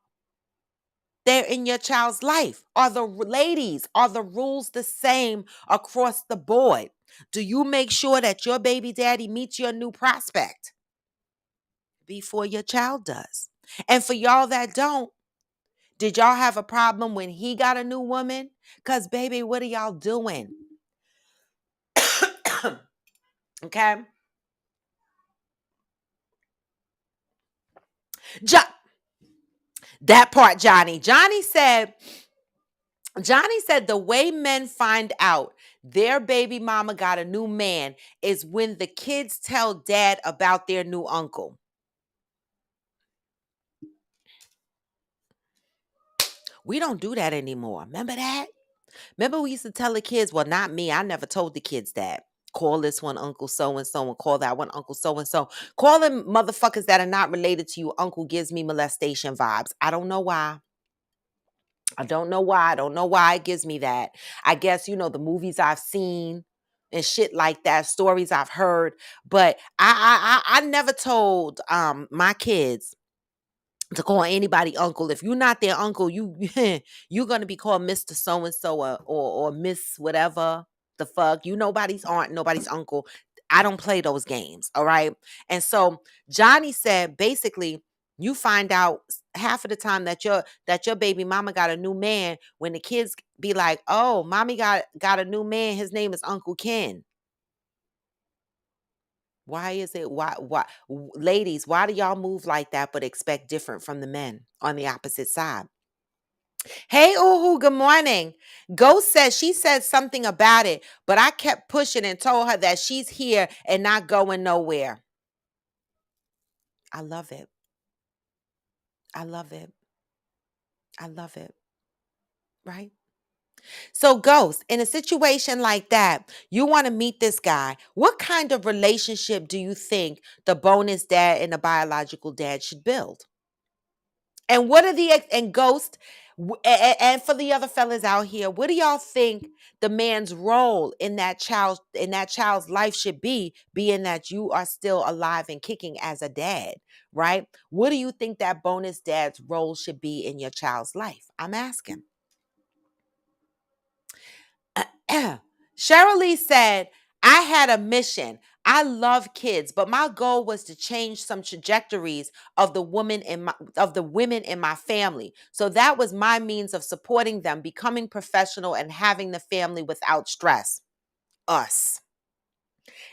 they're in your child's life? Are the rules the same across the board? Do you make sure that your baby daddy meets your new prospect before your child does? And for y'all that don't, did y'all have a problem when he got a new woman? Because, baby, what are y'all doing? Okay? Jo- that part, Johnny. Johnny said the way men find out their baby mama got a new man is when the kids tell dad about their new uncle. We don't do that anymore. Remember that? Remember we used to tell the kids, well, not me. I never told the kids that. Call this one Uncle so and so and call that one Uncle so and so. Call them motherfuckers that are not related to you. Uncle gives me molestation vibes. I don't know why. I don't know why. I don't know why it gives me that. I guess, the movies I've seen and shit like that, stories I've heard. But I never told my kids to call anybody uncle. If you're not their uncle, you're gonna be called Mr. So and so or Miss whatever the fuck. You nobody's aunt, nobody's uncle. I don't play those games. All right. And so Johnny said basically you find out half of the time that your baby mama got a new man when the kids be like, oh, mommy got a new man. His name is Uncle Ken. Why is it ladies, why do y'all move like that but expect different from the men on the opposite side? Hey, Uhu, good morning. Ghost says she said something about it, but I kept pushing and told her that she's here and not going nowhere. I love it. I love it. I love it. Right? So, Ghost, in a situation like that, you want to meet this guy. What kind of relationship do you think the bonus dad and the biological dad should build? And what are and Ghost and for the other fellas out here, what do y'all think the man's role in that child's life should be, being that you are still alive and kicking as a dad, right? What do you think that bonus dad's role should be in your child's life? I'm asking. Cheryl Lee said, I had a mission. I love kids, but my goal was to change some trajectories of the women in my family. So that was my means of supporting them, becoming professional and having the family without stress. Us.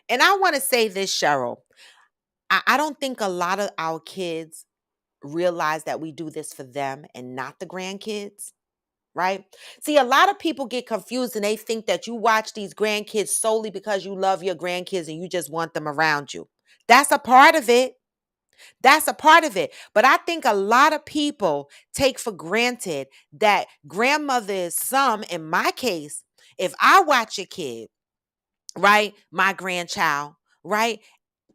And I want to say this, Cheryl. I don't think a lot of our kids realize that we do this for them and not the grandkids. Right? See, a lot of people get confused and they think that you watch these grandkids solely because you love your grandkids and you just want them around you. That's a part of it. That's a part of it. But I think a lot of people take for granted that grandmother is some, in my case, if I watch a kid, right, my grandchild, right,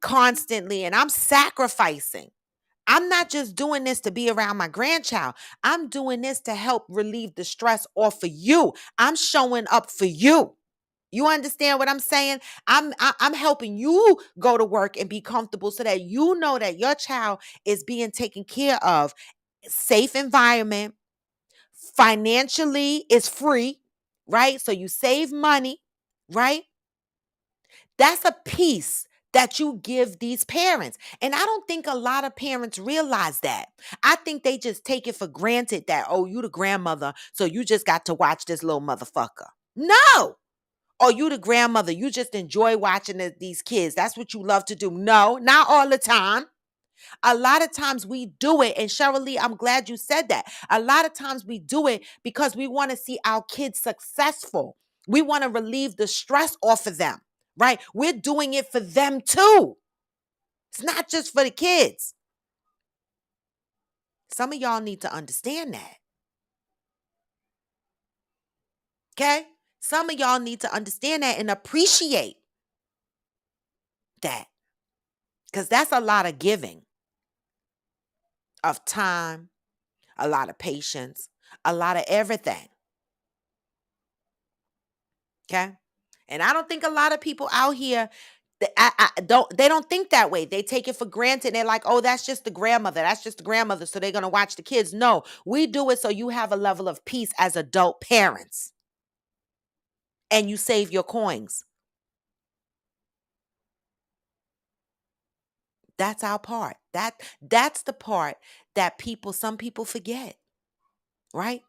constantly, and I'm sacrificing. I'm not just doing this to be around my grandchild. I'm doing this to help relieve the stress off of you. I'm showing up for you. You understand what I'm saying? I'm helping you go to work and be comfortable so that you know that your child is being taken care of. Safe environment, financially is free, right? So you save money, right? That's a piece that you give these parents. And I don't think a lot of parents realize that. I think they just take it for granted that, oh, you the grandmother, so you just got to watch this little motherfucker. No. Or you the grandmother, you just enjoy watching these kids. That's what you love to do. No, not all the time. A lot of times we do it. And Cheryl Lee, I'm glad you said that. A lot of times we do it because we want to see our kids successful. We want to relieve the stress off of them, right? We're doing it for them too. It's not just for the kids. Some of y'all need to understand that. Okay? Some of y'all need to understand that and appreciate that. Because that's a lot of giving of time, a lot of patience, a lot of everything. Okay. And I don't think a lot of people out here they don't think that way. They take it for granted. They're like, oh, that's just the grandmother. That's just the grandmother. So they're gonna watch the kids. No, we do it so you have a level of peace as adult parents. And you save your coins. That's our part. That's the part that some people forget, right?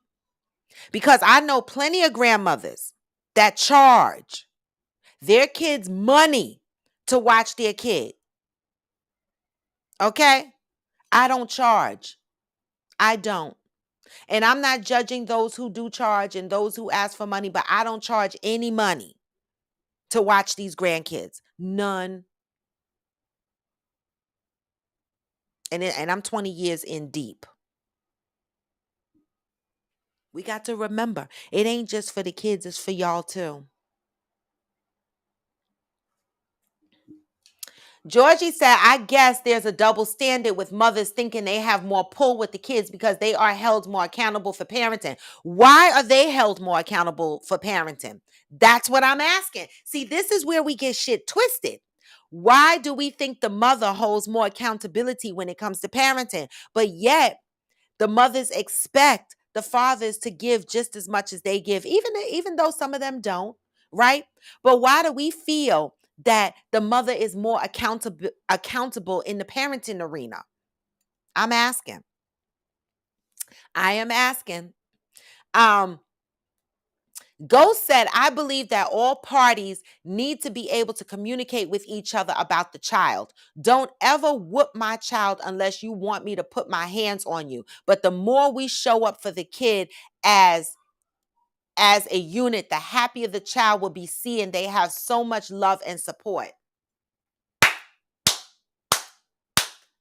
Because I know plenty of grandmothers that charge their kids money to watch their kid. Okay? I don't charge. I don't. And I'm not judging those who do charge and those who ask for money, but I don't charge any money to watch these grandkids. None. And I'm 20 years in deep. We got to remember, it ain't just for the kids, it's for y'all too. Georgie said, I guess there's a double standard with mothers thinking they have more pull with the kids because they are held more accountable for parenting. Why are they held more accountable for parenting? That's what I'm asking. See, this is where we get shit twisted. Why do we think the mother holds more accountability when it comes to parenting? But yet, the mothers expect the fathers to give just as much as they give, even though some of them don't, right? But why do we feel that the mother is more accountable in the parenting arena? I'm asking. I am asking. Um, Ghost said, I believe that all parties need to be able to communicate with each other about the child. Don't ever whoop my child unless you want me to put my hands on you. But the more we show up for the kid as as a unit, the happier the child will be seeing they have so much love and support.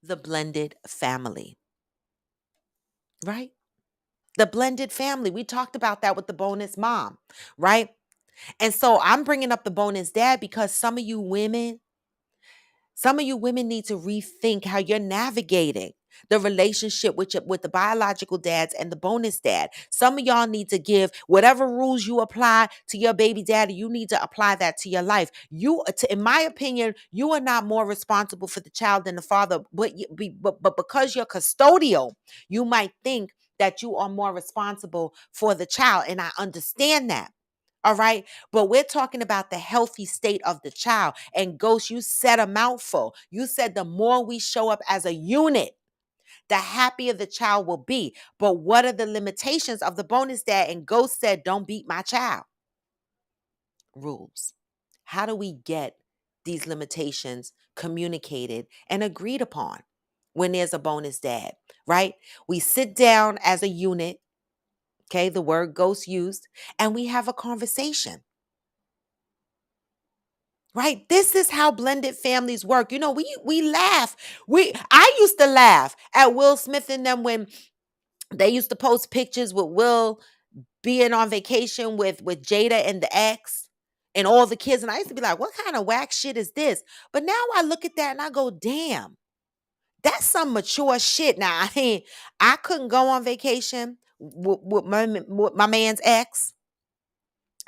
The blended family, right? The blended family. We talked about that with the bonus mom, right? And so I'm bringing up the bonus dad because some of you women need to rethink how you're navigating the relationship with the biological dads and the bonus dad. Some of y'all need to give whatever rules you apply to your baby daddy, you need to apply that to your life. In my opinion, you are not more responsible for the child than the father, but because you're custodial, you might think that you are more responsible for the child. And I understand that. All right. But we're talking about the healthy state of the child. And Ghost, you said a mouthful. You said the more we show up as a unit, the happier the child will be. But what are the limitations of the bonus dad? And Ghost said, don't beat my child. Rules. How do we get these limitations communicated and agreed upon when there's a bonus dad, right? We sit down as a unit, okay, the word Ghost used, and we have a conversation. Right? This is how blended families work. You know, we laugh. I used to laugh at Will Smith and them when they used to post pictures with Will being on vacation with Jada and the ex and all the kids. And I used to be like, what kind of whack shit is this? But now I look at that and I go, damn, that's some mature shit. Now, I couldn't go on vacation with my man's ex,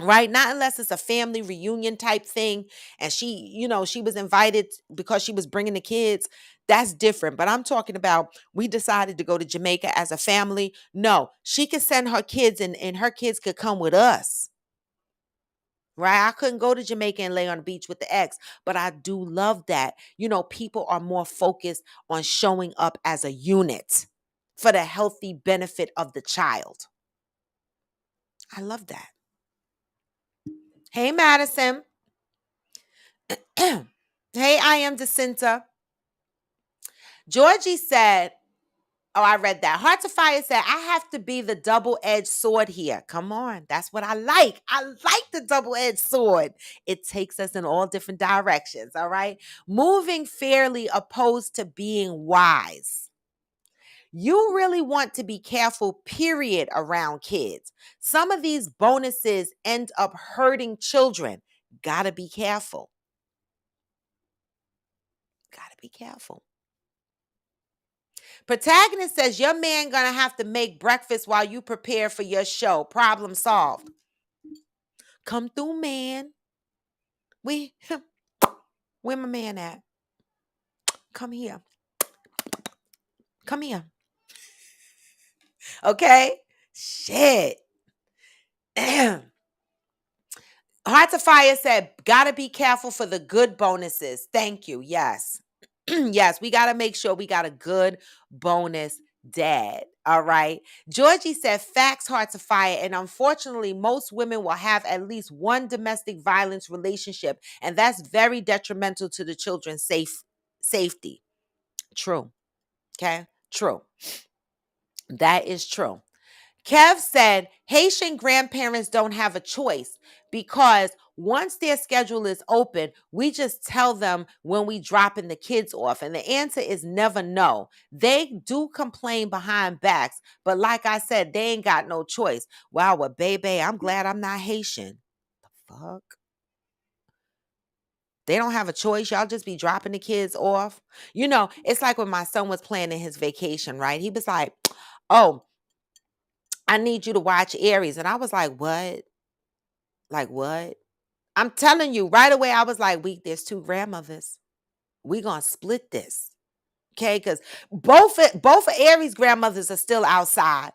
right? Not unless it's a family reunion type thing and she was invited because she was bringing the kids. That's different. But I'm talking about we decided to go to Jamaica as a family. No, she could send her kids and her kids could come with us. Right? I couldn't go to Jamaica and lay on the beach with the ex, but I do love that. People are more focused on showing up as a unit for the healthy benefit of the child. I love that. Hey, Madison. Hey, I am Jacinta. Georgie said, oh, I read that. Hearts of Fire said, I have to be the double-edged sword here. Come on. That's what I like. I like the double-edged sword. It takes us in all different directions, all right? Moving fairly opposed to being wise. You really want to be careful, period, around kids. Some of these bonuses end up hurting children. Gotta be careful. Gotta be careful. Protagonist says your man gonna have to make breakfast while you prepare for your show. Problem solved. Come through, man. We where my man at? Come here. Come here. Okay? Shit. Hearts of Fire said, gotta be careful for the good bonuses. Thank you. Yes. Yes, we gotta make sure we got a good bonus dad. All right. Georgie said, facts, Hearts of Fire. And unfortunately, most women will have at least one domestic violence relationship. And that's very detrimental to the children's safety. True. Okay. True. That is true. Kev said Haitian grandparents don't have a choice because once their schedule is open, we just tell them when we dropping the kids off. And the answer is never no. They do complain behind backs, but like I said, they ain't got no choice. Wow, well, baby, I'm glad I'm not Haitian. The fuck? They don't have a choice. Y'all just be dropping the kids off. You know, it's like when my son was planning his vacation, right? He was like, oh, I need you to watch Aries. And I was like, what? Like what? I'm telling you, right away, I was like, there's two grandmothers. We gonna split this. Okay, because both of Aries' grandmothers are still outside.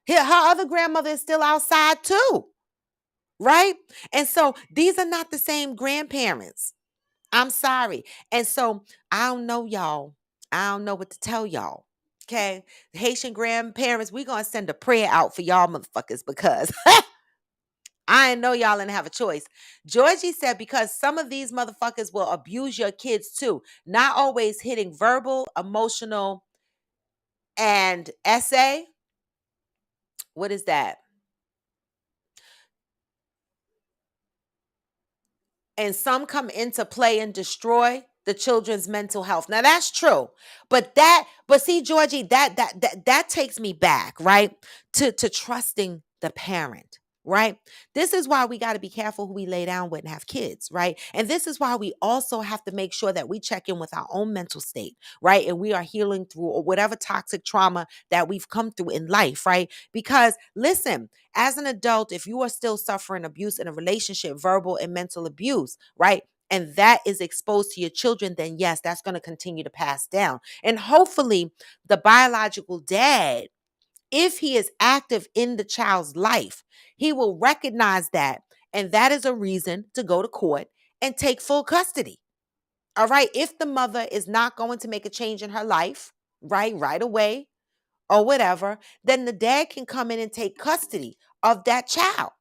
Her other grandmother is still outside too. Right? And so these are not the same grandparents. I'm sorry. And so I don't know y'all. I don't know what to tell y'all. Okay. Haitian grandparents, we gonna send a prayer out for y'all motherfuckers because I know y'all didn't have a choice. Georgie said because some of these motherfuckers will abuse your kids too. Not always hitting verbal, emotional, and essay. What is that? And some come into play and destroy the children's mental health. Now that's true. But see, Georgie, that takes me back, right? To trusting the parent. Right. This is why we got to be careful who we lay down with and have kids. Right. And this is why we also have to make sure that we check in with our own mental state. Right. And we are healing through whatever toxic trauma that we've come through in life. Right. Because listen, as an adult, if you are still suffering abuse in a relationship, verbal and mental abuse, right? And that is exposed to your children, then yes, that's going to continue to pass down. And hopefully, the biological dad, if he is active in the child's life, he will recognize that. And that is a reason to go to court and take full custody. All right. If the mother is not going to make a change in her life, right away, or whatever, then the dad can come in and take custody of that child.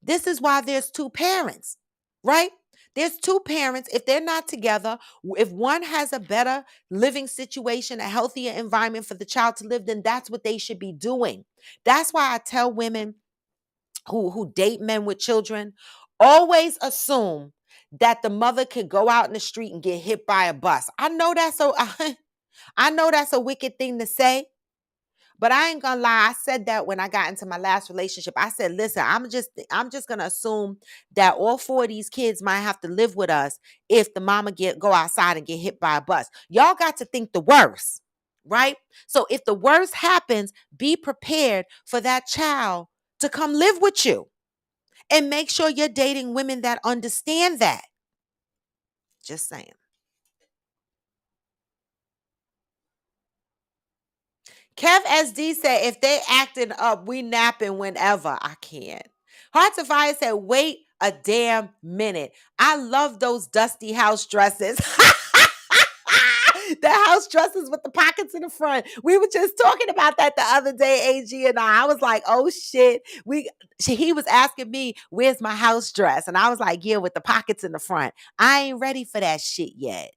This is why there's two parents, right? There's two parents. If they're not together, if one has a better living situation, a healthier environment for the child to live, then that's what they should be doing. That's why I tell women who date men with children, always assume that the mother could go out in the street and get hit by a bus. I know that's so I know that's a wicked thing to say, but I ain't gonna lie. I said that when I got into my last relationship. I said, listen, I'm just gonna assume that all four of these kids might have to live with us if the mama go outside and get hit by a bus. Y'all got to think the worst, right? So if the worst happens, be prepared for that child to come live with you. And make sure you're dating women that understand that. Just saying. Kev SD said, if they acting up, we napping whenever. I can't. Hearts of Fire said, wait a damn minute. I love those dusty house dresses. The house dresses with the pockets in the front. We were just talking about that the other day, AG and I. I was like, oh shit. He was asking me, where's my house dress? And I was like, yeah, with the pockets in the front. I ain't ready for that shit yet.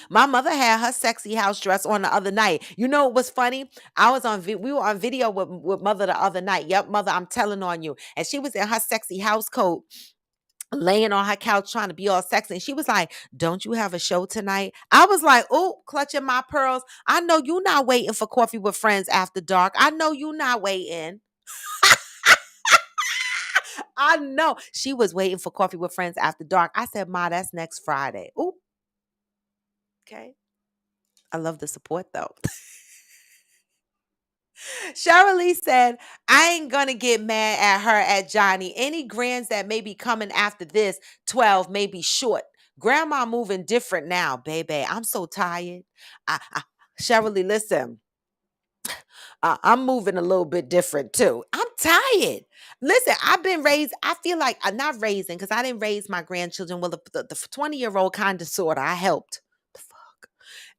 My mother had her sexy house dress on the other night. You know what was funny? We were on video with mother the other night. Yep, mother, I'm telling on you. And she was in her sexy house coat, laying on her couch trying to be all sexy. And she was like, don't you have a show tonight? I was like, oh, clutching my pearls. I know you not waiting for coffee with friends after dark. I know you not waiting. I know. She was waiting for coffee with friends after dark. I said, Ma, that's next Friday. Ooh, okay. I love the support though. Cheryl Lee said, I ain't gonna get mad at her at Johnny. Any grands that may be coming after this 12 may be short. Grandma moving different now, baby. I'm so tired. Cheryl Lee, listen, I'm moving a little bit different too. I'm tired. Listen, I've been raised, I feel like I'm not raising because I didn't raise my grandchildren. Well, the 20-year-old kind of sort of, I helped.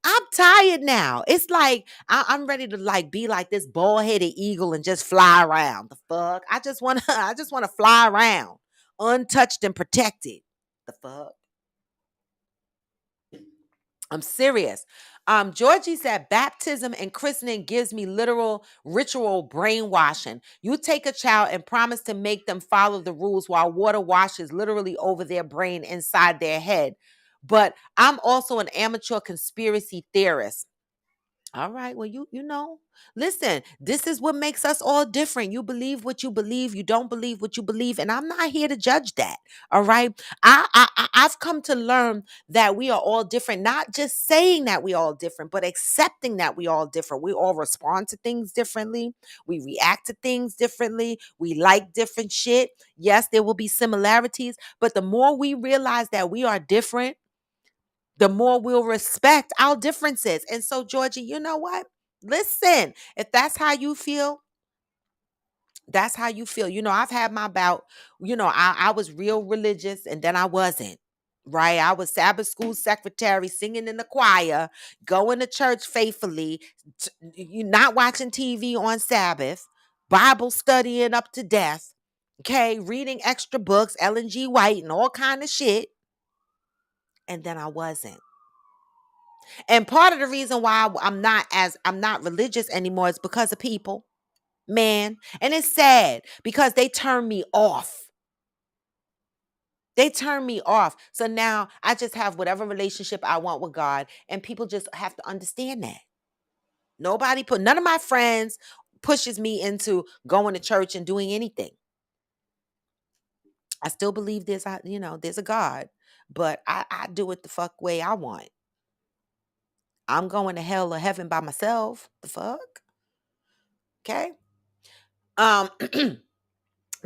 I'm tired now. It's like I'm ready to like be like this bald-headed eagle and just fly around. The fuck? I just wanna I just wanna fly around, untouched and protected. The fuck? I'm serious. Georgie said, baptism and christening gives me literal ritual brainwashing. You take a child and promise to make them follow the rules while water washes literally over their brain inside their head. But I'm also an amateur conspiracy theorist. All right. Well, you know, listen, this is what makes us all different. You believe what you believe, you don't believe what you believe, and I'm not here to judge that. All right. I've come to learn that we are all different, not just saying that we all different, but accepting that we all different. We all respond to things differently. We react to things differently. We like different shit. Yes, there will be similarities, but the more we realize that we are different, the more we'll respect our differences. And so, Georgie, you know what? Listen, if that's how you feel, that's how you feel. You know, I've had my bout. You know, I was real religious and then I wasn't. Right. I was Sabbath school secretary, singing in the choir, going to church faithfully, you not watching TV on Sabbath, Bible studying up to death. Okay, reading extra books, Ellen G. White and all kind of shit. And then I wasn't. And part of the reason why I'm not religious anymore is because of people, man. And it's sad because they turn me off. They turn me off. So now I just have whatever relationship I want with God, and people just have to understand that. None of my friends pushes me into going to church and doing anything. I still believe there's a God, but I do it the fuck way I want. I'm going to hell or heaven by myself. The fuck? Okay. Um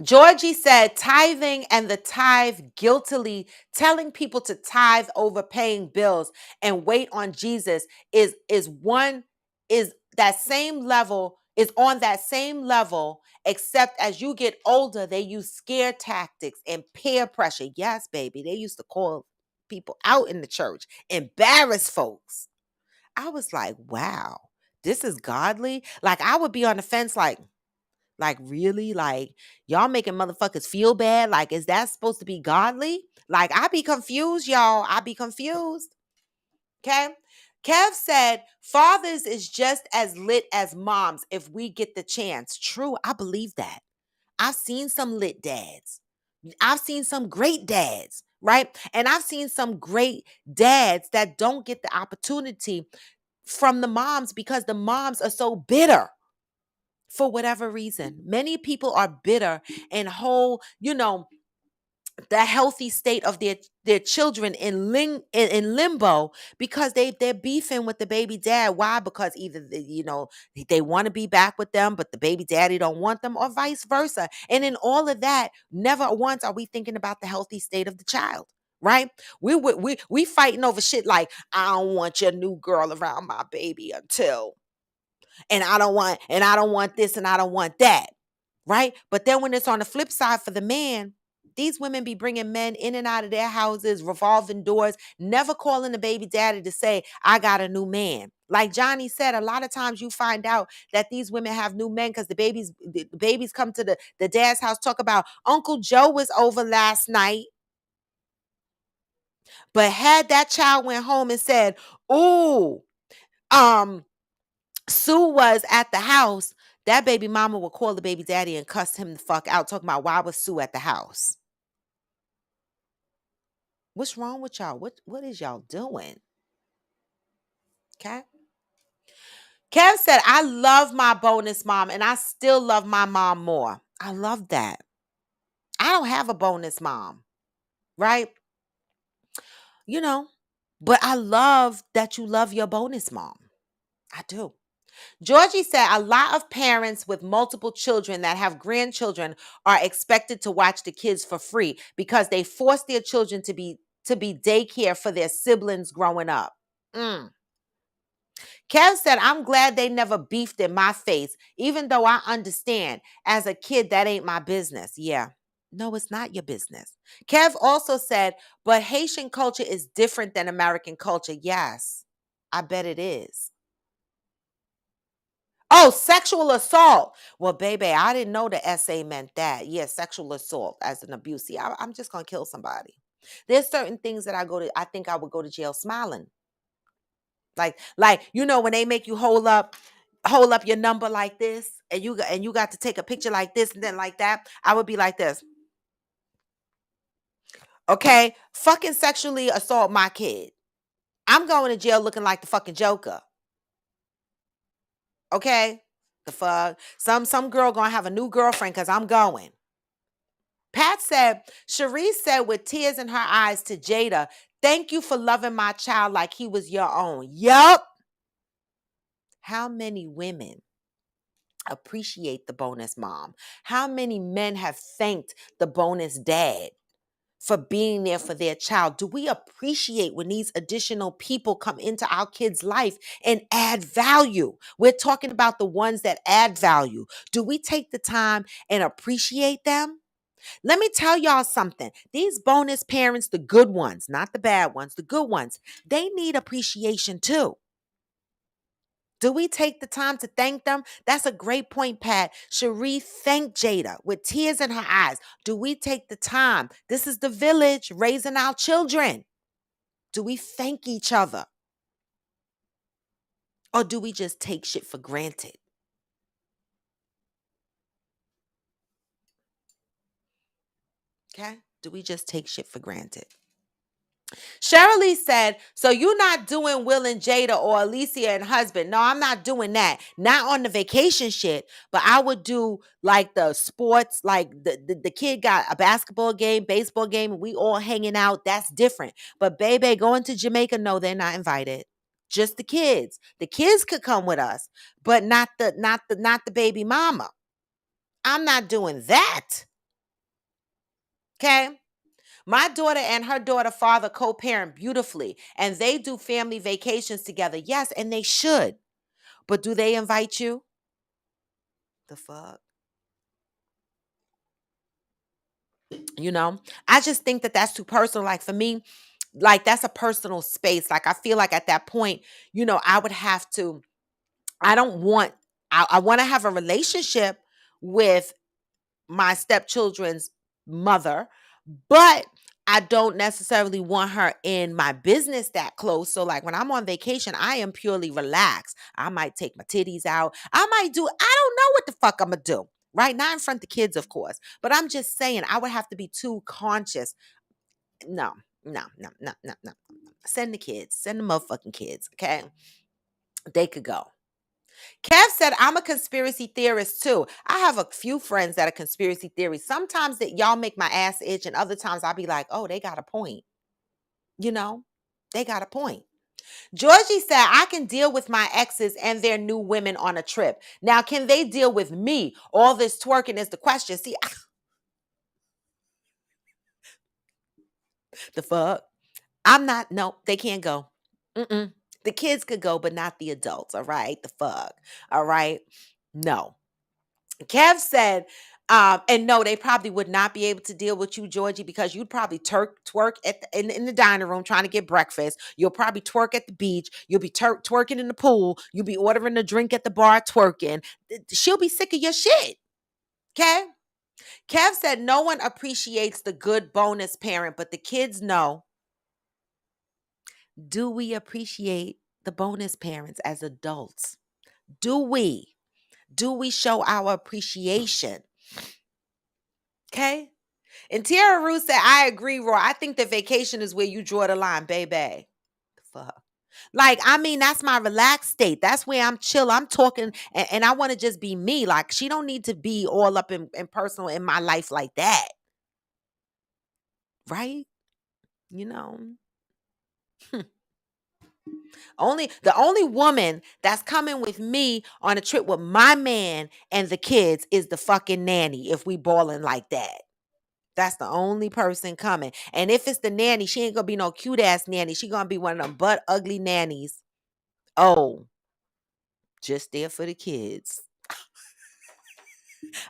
Georgie said tithing and the tithe guiltily telling people to tithe over paying bills and wait on Jesus is that same level is on that same level, except as you get older they use scare tactics and peer pressure. Yes, baby, they used to call people out in the church, embarrass folks. I was like, wow, this is godly. Like I would be on the fence like, really? Like, y'all making motherfuckers feel bad? Like, is that supposed to be godly? Like, I be confused, y'all. I be confused. Okay. Kev said, fathers is just as lit as moms if we get the chance. True. I believe that. I've seen some lit dads. I've seen some great dads, right? And I've seen some great dads that don't get the opportunity from the moms because the moms are so bitter for whatever reason. Many people are bitter and hold, the healthy state of their children in limbo because they're beefing with the baby dad. Why? Because either they want to be back with them, but the baby daddy don't want them, or vice versa. And in all of that, never once are we thinking about the healthy state of the child. Right? We fighting over shit like, I don't want your new girl around my baby until, and I don't want this and I don't want that, right? But then when it's on the flip side for the man, these women be bringing men in and out of their houses, revolving doors, never calling the baby daddy to say, I got a new man. Like Johnny said, a lot of times you find out that these women have new men because the babies come to the dad's house, talk about Uncle Joe was over last night. But had that child went home and said, ooh, um, Sue was at the house, that baby mama would call the baby daddy and cuss him the fuck out, talking about why was Sue at the house. What's wrong with y'all? What is y'all doing? Okay. Kev said, I love my bonus mom and I still love my mom more. I love that. I don't have a bonus mom, right? You know, but I love that you love your bonus mom. I do. Georgie said a lot of parents with multiple children that have grandchildren are expected to watch the kids for free because they force their children to be daycare for their siblings growing up. Mm. Kev said, I'm glad they never beefed in my face, even though I understand as a kid that ain't my business. Yeah. No, it's not your business. Kev also said, but Haitian culture is different than American culture. Yes, I bet it is. Oh, sexual assault. Well, baby, I didn't know the essay meant that. Yeah, sexual assault as an abuse. See, I'm just gonna kill somebody. There's certain things that I think I would go to jail smiling. Like when they make you hold up your number like this, and you got to take a picture like this and then like that. I would be like this. Okay, fucking sexually assault my kid. I'm going to jail looking like the fucking Joker. Okay, the fuck. Some girl gonna have a new girlfriend because I'm going. Pat said, Cherise said with tears in her eyes to Jada, thank you for loving my child like he was your own. Yup. How many women appreciate the bonus mom? How many men have thanked the bonus dad for being there for their child? Do we appreciate when these additional people come into our kids' life and add value? We're talking about the ones that add value. Do we take the time and appreciate them? Let me tell y'all something. These bonus parents, the good ones, not the bad ones, the good ones, they need appreciation too. Do we take the time to thank them? That's a great point, Pat. Cherie thanked Jada with tears in her eyes. Do we take the time? This is the village raising our children. Do we thank each other? Or do we just take shit for granted? Okay? Do we just take shit for granted? Shirley said, so you're not doing Will and Jada or Alicia and husband. No, I'm not doing that. Not on the vacation shit, but I would do like the sports, like the kid got a basketball game, baseball game, and we all hanging out. That's different. But baby, going to Jamaica, no, they're not invited. Just the kids. The kids could come with us, but not the baby mama. I'm not doing that. Okay? My daughter and her daughter father co-parent beautifully, and they do family vacations together. Yes, and they should. But do they invite you? The fuck? I just think that that's too personal. Like for me, like that's a personal space. Like I feel like at that point, I would have to, I don't want, I want to have a relationship with my stepchildren's mother, but I don't necessarily want her in my business that close. So, like when I'm on vacation, I am purely relaxed. I might take my titties out. I don't know what the fuck I'm gonna do. Right? Not in front of the kids, of course. But I'm just saying, I would have to be too conscious. No, no, no, no, no, no. Send the kids, send the motherfucking kids, okay? They could go. Kev said, I'm a conspiracy theorist too. I have a few friends that are conspiracy theories. Sometimes that y'all make my ass itch, and other times I'll be like, oh, they got a point. You know, they got a point. Georgie said, I can deal with my exes and their new women on a trip. Now, can they deal with me? All this twerking is the question. See, the fuck? I'm not, no, they can't go. Mm-mm. The kids could go, but not the adults. All right. The fuck. All right. No. Kev said, and no, they probably would not be able to deal with you, Georgie, because you'd probably twerk in the dining room trying to get breakfast. You'll probably twerk at the beach. You'll be twerking in the pool. You'll be ordering a drink at the bar, twerking. She'll be sick of your shit. Okay? Kev said, no one appreciates the good bonus parent, but the kids know. Do we appreciate the bonus parents as adults? Do we? Do we show our appreciation? Okay? And Tiara Rue said, I agree, Roy. I think that vacation is where you draw the line, baby. Fuck. Like, I mean, that's my relaxed state. That's where I'm chill. I'm talking, and I want to just be me. Like, she don't need to be all up in personal in my life like that. Right? You know. The only woman that's coming with me on a trip with my man and the kids is the fucking nanny if we balling like that. That's the only person coming. And if it's the nanny, she ain't gonna be no cute ass nanny. She gonna be one of them butt ugly nannies. Oh, just there for the kids.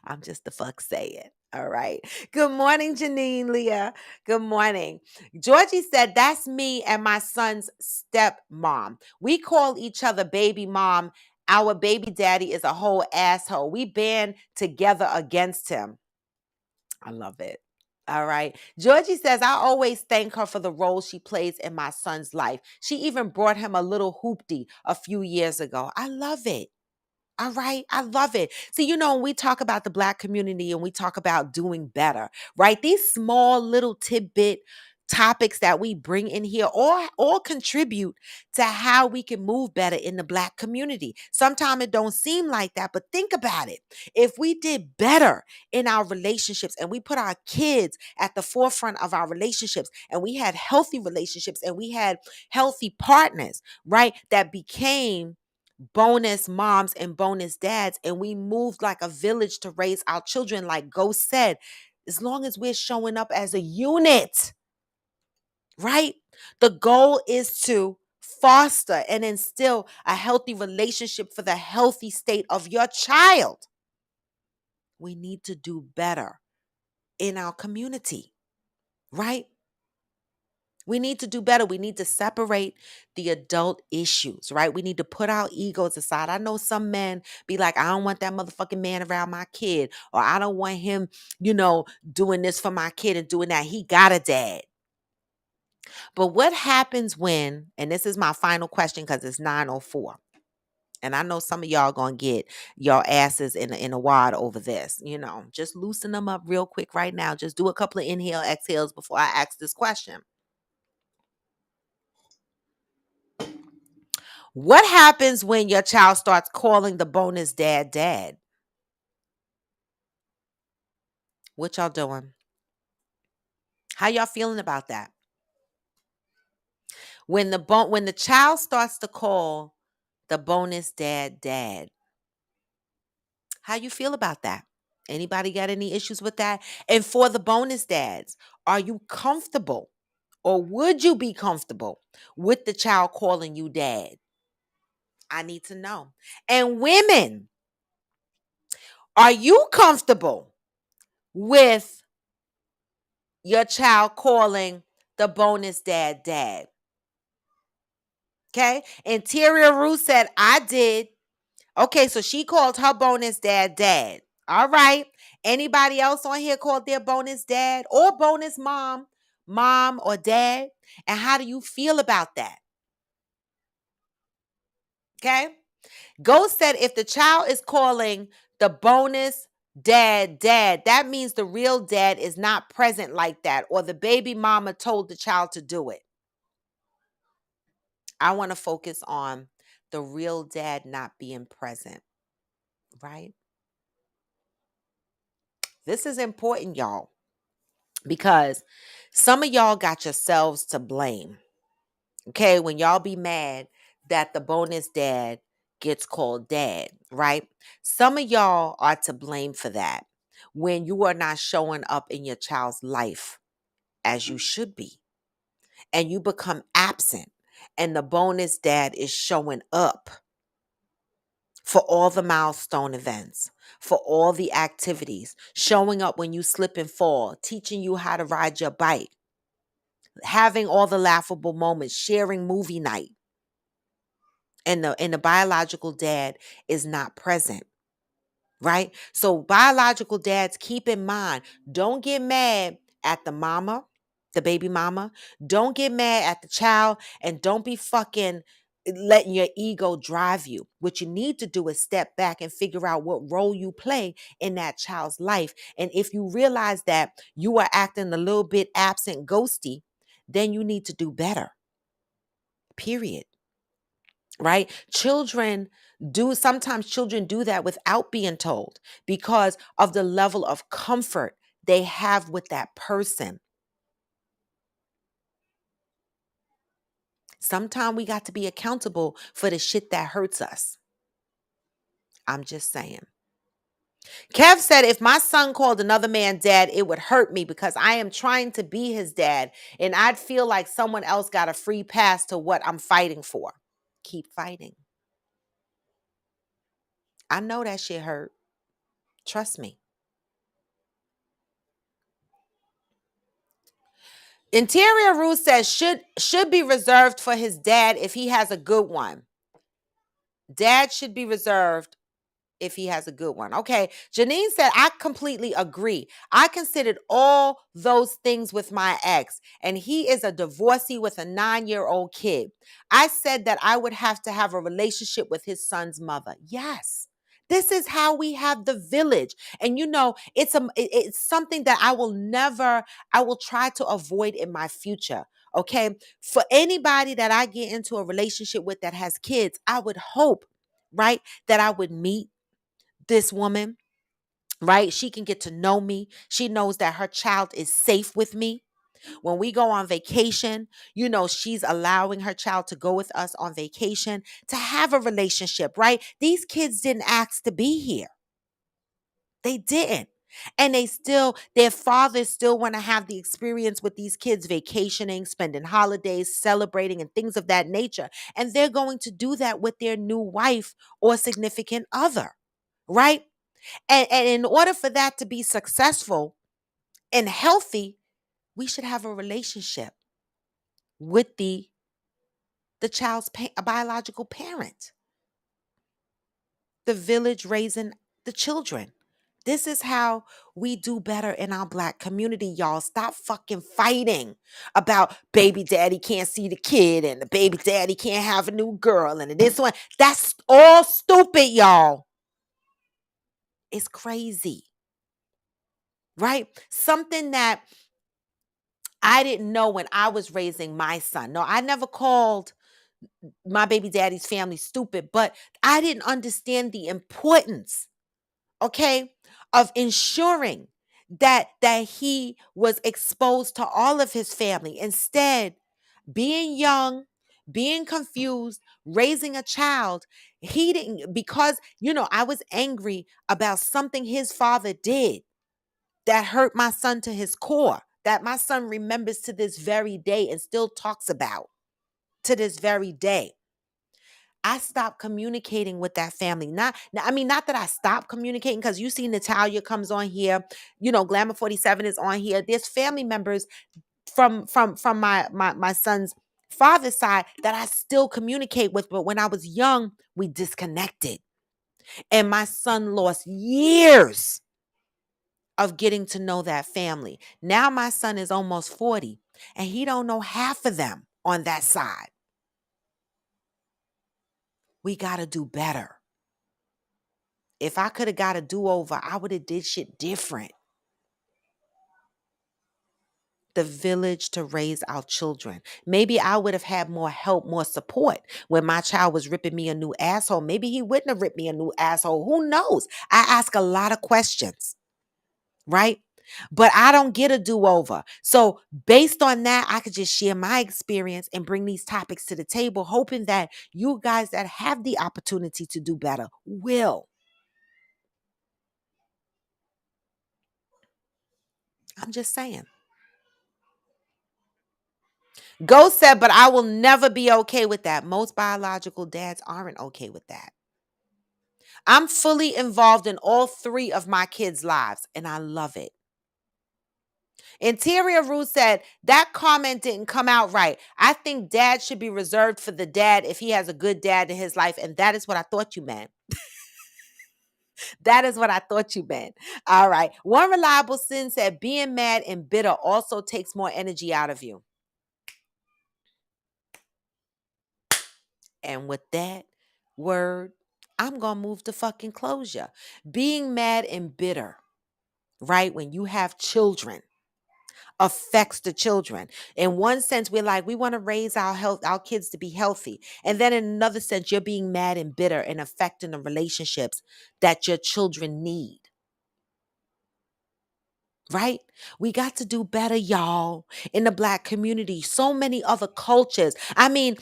I'm just the fuck saying. All right. Good morning, Janine Leah. Good morning. Georgie said, that's me and my son's stepmom. We call each other baby mom. Our baby daddy is a whole asshole. We band together against him. I love it. All right. Georgie says, I always thank her for the role she plays in my son's life. She even brought him a little hoopty a few years ago. I love it. All right. I love it. See, when we talk about the Black community and we talk about doing better, right? These small little tidbit topics that we bring in here all contribute to how we can move better in the Black community. Sometimes it don't seem like that, but think about it. If we did better in our relationships and we put our kids at the forefront of our relationships and we had healthy relationships and we had healthy partners, right? That became bonus moms and bonus dads, and we moved like a village to raise our children, like Ghost said, as long as we're showing up as a unit, right? The goal is to foster and instill a healthy relationship for the healthy state of your child. We need to do better in our community, right? We need to do better. We need to separate the adult issues, right? We need to put our egos aside. I know some men be like, I don't want that motherfucking man around my kid, or I don't want him, doing this for my kid and doing that. He got a dad. But what happens when, and this is my final question because it's 9:04. And I know some of y'all gonna get your asses in a wad over this. Just loosen them up real quick right now. Just do a couple of inhale, exhales before I ask this question. What happens when your child starts calling the bonus dad dad? What y'all doing? How y'all feeling about that? When the child starts to call the bonus dad dad, how you feel about that? Anybody got any issues with that? And for the bonus dads, are you comfortable or would you be comfortable with the child calling you dad? I need to know. And women, are you comfortable with your child calling the bonus dad dad? Okay. Interior Ruth said, I did. Okay, so she called her bonus dad dad. All right. Anybody else on here called their bonus dad or bonus mom or dad? And how do you feel about that? Okay. Ghost said if the child is calling the bonus dad, that means the real dad is not present like that, or the baby mama told the child to do it. I want to focus on the real dad not being present, right? This is important, y'all, because some of y'all got yourselves to blame. Okay, when y'all be mad that the bonus dad gets called dad, right? Some of y'all are to blame for that when you are not showing up in your child's life as you should be, and you become absent, and the bonus dad is showing up for all the milestone events, for all the activities, showing up when you slip and fall, teaching you how to ride your bike, having all the laughable moments, sharing movie night. And the biological dad is not present, right? So biological dads, keep in mind, don't get mad at the mama, the baby mama. Don't get mad at the child, and don't be fucking letting your ego drive you. What you need to do is step back and figure out what role you play in that child's life. And if you realize that you are acting a little bit absent, ghosty, then you need to do better. Period. Right? Sometimes children do that without being told because of the level of comfort they have with that person. Sometimes we got to be accountable for the shit that hurts us. I'm just saying. Kev said, if my son called another man dad, it would hurt me because I am trying to be his dad and I'd feel like someone else got a free pass to what I'm fighting for. Keep fighting. I know that shit hurt. Trust me. Interior Rule says should be reserved for his dad if he has a good one. Dad should be reserved if he has a good one. Okay. Janine said, I completely agree. I considered all those things with my ex, and he is a divorcee with a 9-year-old kid. I said that I would have to have a relationship with his son's mother. Yes. This is how we have the village. And it's something that I will try to avoid in my future. Okay. For anybody that I get into a relationship with that has kids, I would hope, right, that I would meet this woman, right? She can get to know me. She knows that her child is safe with me. When we go on vacation, she's allowing her child to go with us on vacation to have a relationship, right? These kids didn't ask to be here. They didn't. And their fathers still want to have the experience with these kids vacationing, spending holidays, celebrating, and things of that nature. And they're going to do that with their new wife or significant other, right? And in order for that to be successful and healthy, we should have a relationship with the child's biological parent, the village raising the children. This is how we do better in our black community, y'all. Stop fucking fighting about baby daddy can't see the kid and the baby daddy can't have a new girl and this one. That's all stupid, y'all. It's crazy, right? Something that I didn't know when I was raising my son. No, I never called my baby daddy's family stupid, but I didn't understand the importance, okay, of ensuring that he was exposed to all of his family. Instead, being young, being confused, raising a child, he didn't, because I was angry about something his father did that hurt my son to his core, that my son remembers to this very day and still talks about to this very day. I stopped communicating with that family. Not that I stopped communicating, because you see Natalia comes on here, Glamour 47 is on here. There's family members from my son's father's side that I still communicate with, but when I was young, we disconnected. And my son lost years of getting to know that family. Now my son is almost 40 and he don't know half of them on that side. We got to do better. If I could have got a do-over, I would have did shit different. The village to raise our children. Maybe I would have had more help, more support when my child was ripping me a new asshole. Maybe he wouldn't have ripped me a new asshole. Who knows? I ask a lot of questions, right? But I don't get a do-over. So based on that, I could just share my experience and bring these topics to the table, hoping that you guys that have the opportunity to do better will. I'm just saying. Ghost said, but I will never be okay with that. Most biological dads aren't okay with that. I'm fully involved in all three of my kids' lives, and I love it. Interior Rule said, that comment didn't come out right. I think dad should be reserved for the dad if he has a good dad in his life, and that is what I thought you meant. That is what I thought you meant. All right. One Reliable Sin said, being mad and bitter also takes more energy out of you. And with that word, I'm going to move to fucking closure. Being mad and bitter, right? When you have children, affects the children. In one sense, we're like, we want to raise our kids to be healthy. And then in another sense, you're being mad and bitter and affecting the relationships that your children need. Right? We got to do better, y'all, in the black community. So many other cultures. I mean,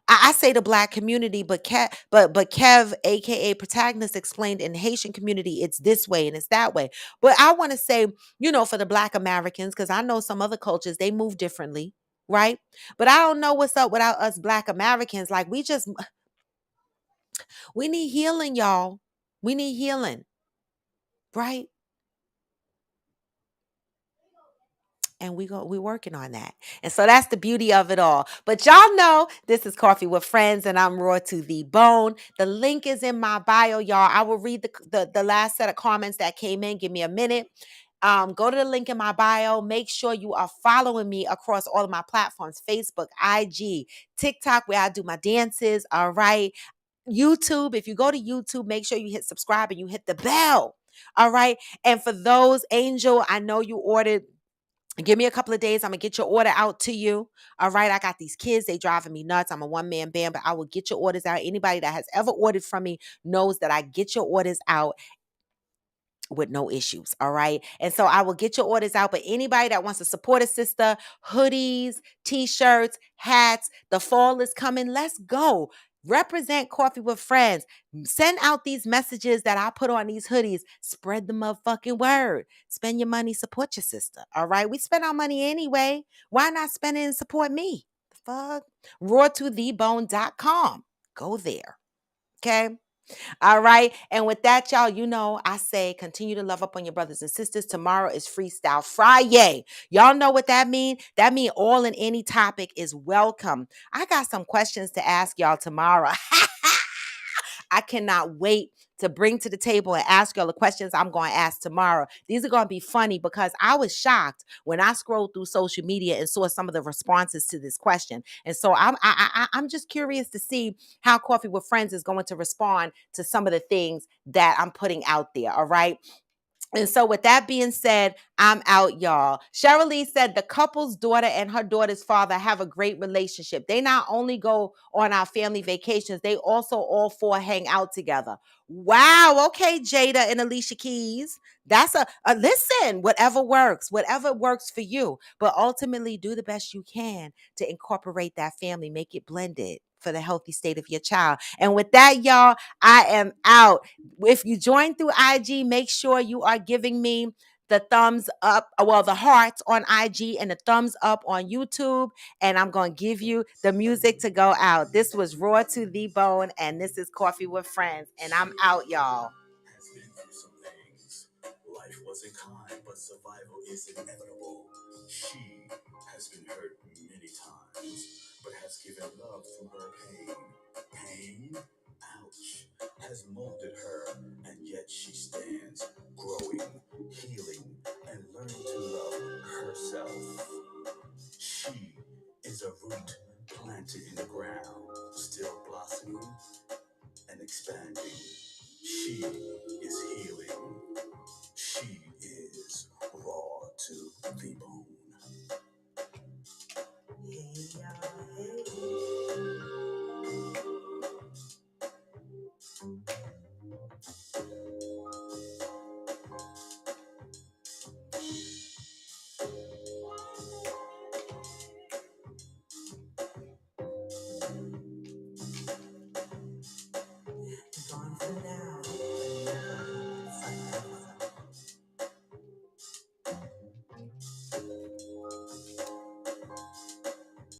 I say the black community, but Kev, aka Protagonist, explained in the Haitian community, it's this way and it's that way. But I want to say, for the black Americans, because I know some other cultures, they move differently, right? But I don't know what's up with us black Americans. Like we need healing, y'all. We need healing, right? and we working on that. And so that's the beauty of it all. But y'all know this is Coffee with Friends, and I'm raw to the bone. The link is in my bio, y'all. I will read the last set of comments that came in. Give me a minute. Go to the link in my bio. Make sure you are following me across all of my platforms: Facebook, IG, TikTok, where I do my dances. All right. YouTube, if you go to YouTube, make sure you hit subscribe and you hit the bell. All right. And for those, Angel, I know you ordered. Give me a couple of days. I'm gonna get your order out to you. All right. I got these kids. They driving me nuts. I'm a one-man band, but I will get your orders out. Anybody that has ever ordered from me knows that I get your orders out with no issues. All right. And so I will get your orders out. But anybody that wants to support a sister, hoodies, t-shirts, hats, the fall is coming. Let's go. Represent Coffee with Friends. Send out these messages that I put on these hoodies. Spread the motherfucking word. Spend your money, support your sister. All right. We spend our money anyway. Why not spend it and support me? The fuck? RawToTheBone.com. Go there. Okay. All right. And with that, y'all, I say continue to love up on your brothers and sisters. Tomorrow is Freestyle Friday. Y'all know what that means? That means all and any topic is welcome. I got some questions to ask y'all tomorrow. I cannot wait to bring to the table and ask y'all the questions I'm going to ask tomorrow. These are going to be funny because I was shocked when I scrolled through social media and saw some of the responses to this question. And so I'm just curious to see how Coffee with Friends is going to respond to some of the things that I'm putting out there. All right. And so, with that being said, I'm out, y'all. Cheryl Lee said the couple's daughter and her daughter's father have a great relationship. They not only go on our family vacations, they also all four hang out together. Wow. Okay, Jada and Alicia Keys. That's a listen, whatever works for you. But ultimately, do the best you can to incorporate that family, make it blended for the healthy state of your child. And with that, y'all, I am out. If you join through IG, make sure you are giving me the thumbs up, well, the hearts on IG and the thumbs up on YouTube. And I'm going to give you the music to go out. This was Raw to the Bone, and this is Coffee with Friends. And I'm out, y'all. Has been through some things. Life wasn't kind, but survival is inevitable. She has been hurt many times, but has given love through her pain. Pain, ouch, has molded her, and yet she stands, growing, healing, and learning to love herself. She is a root planted in the ground, still blossoming and expanding. She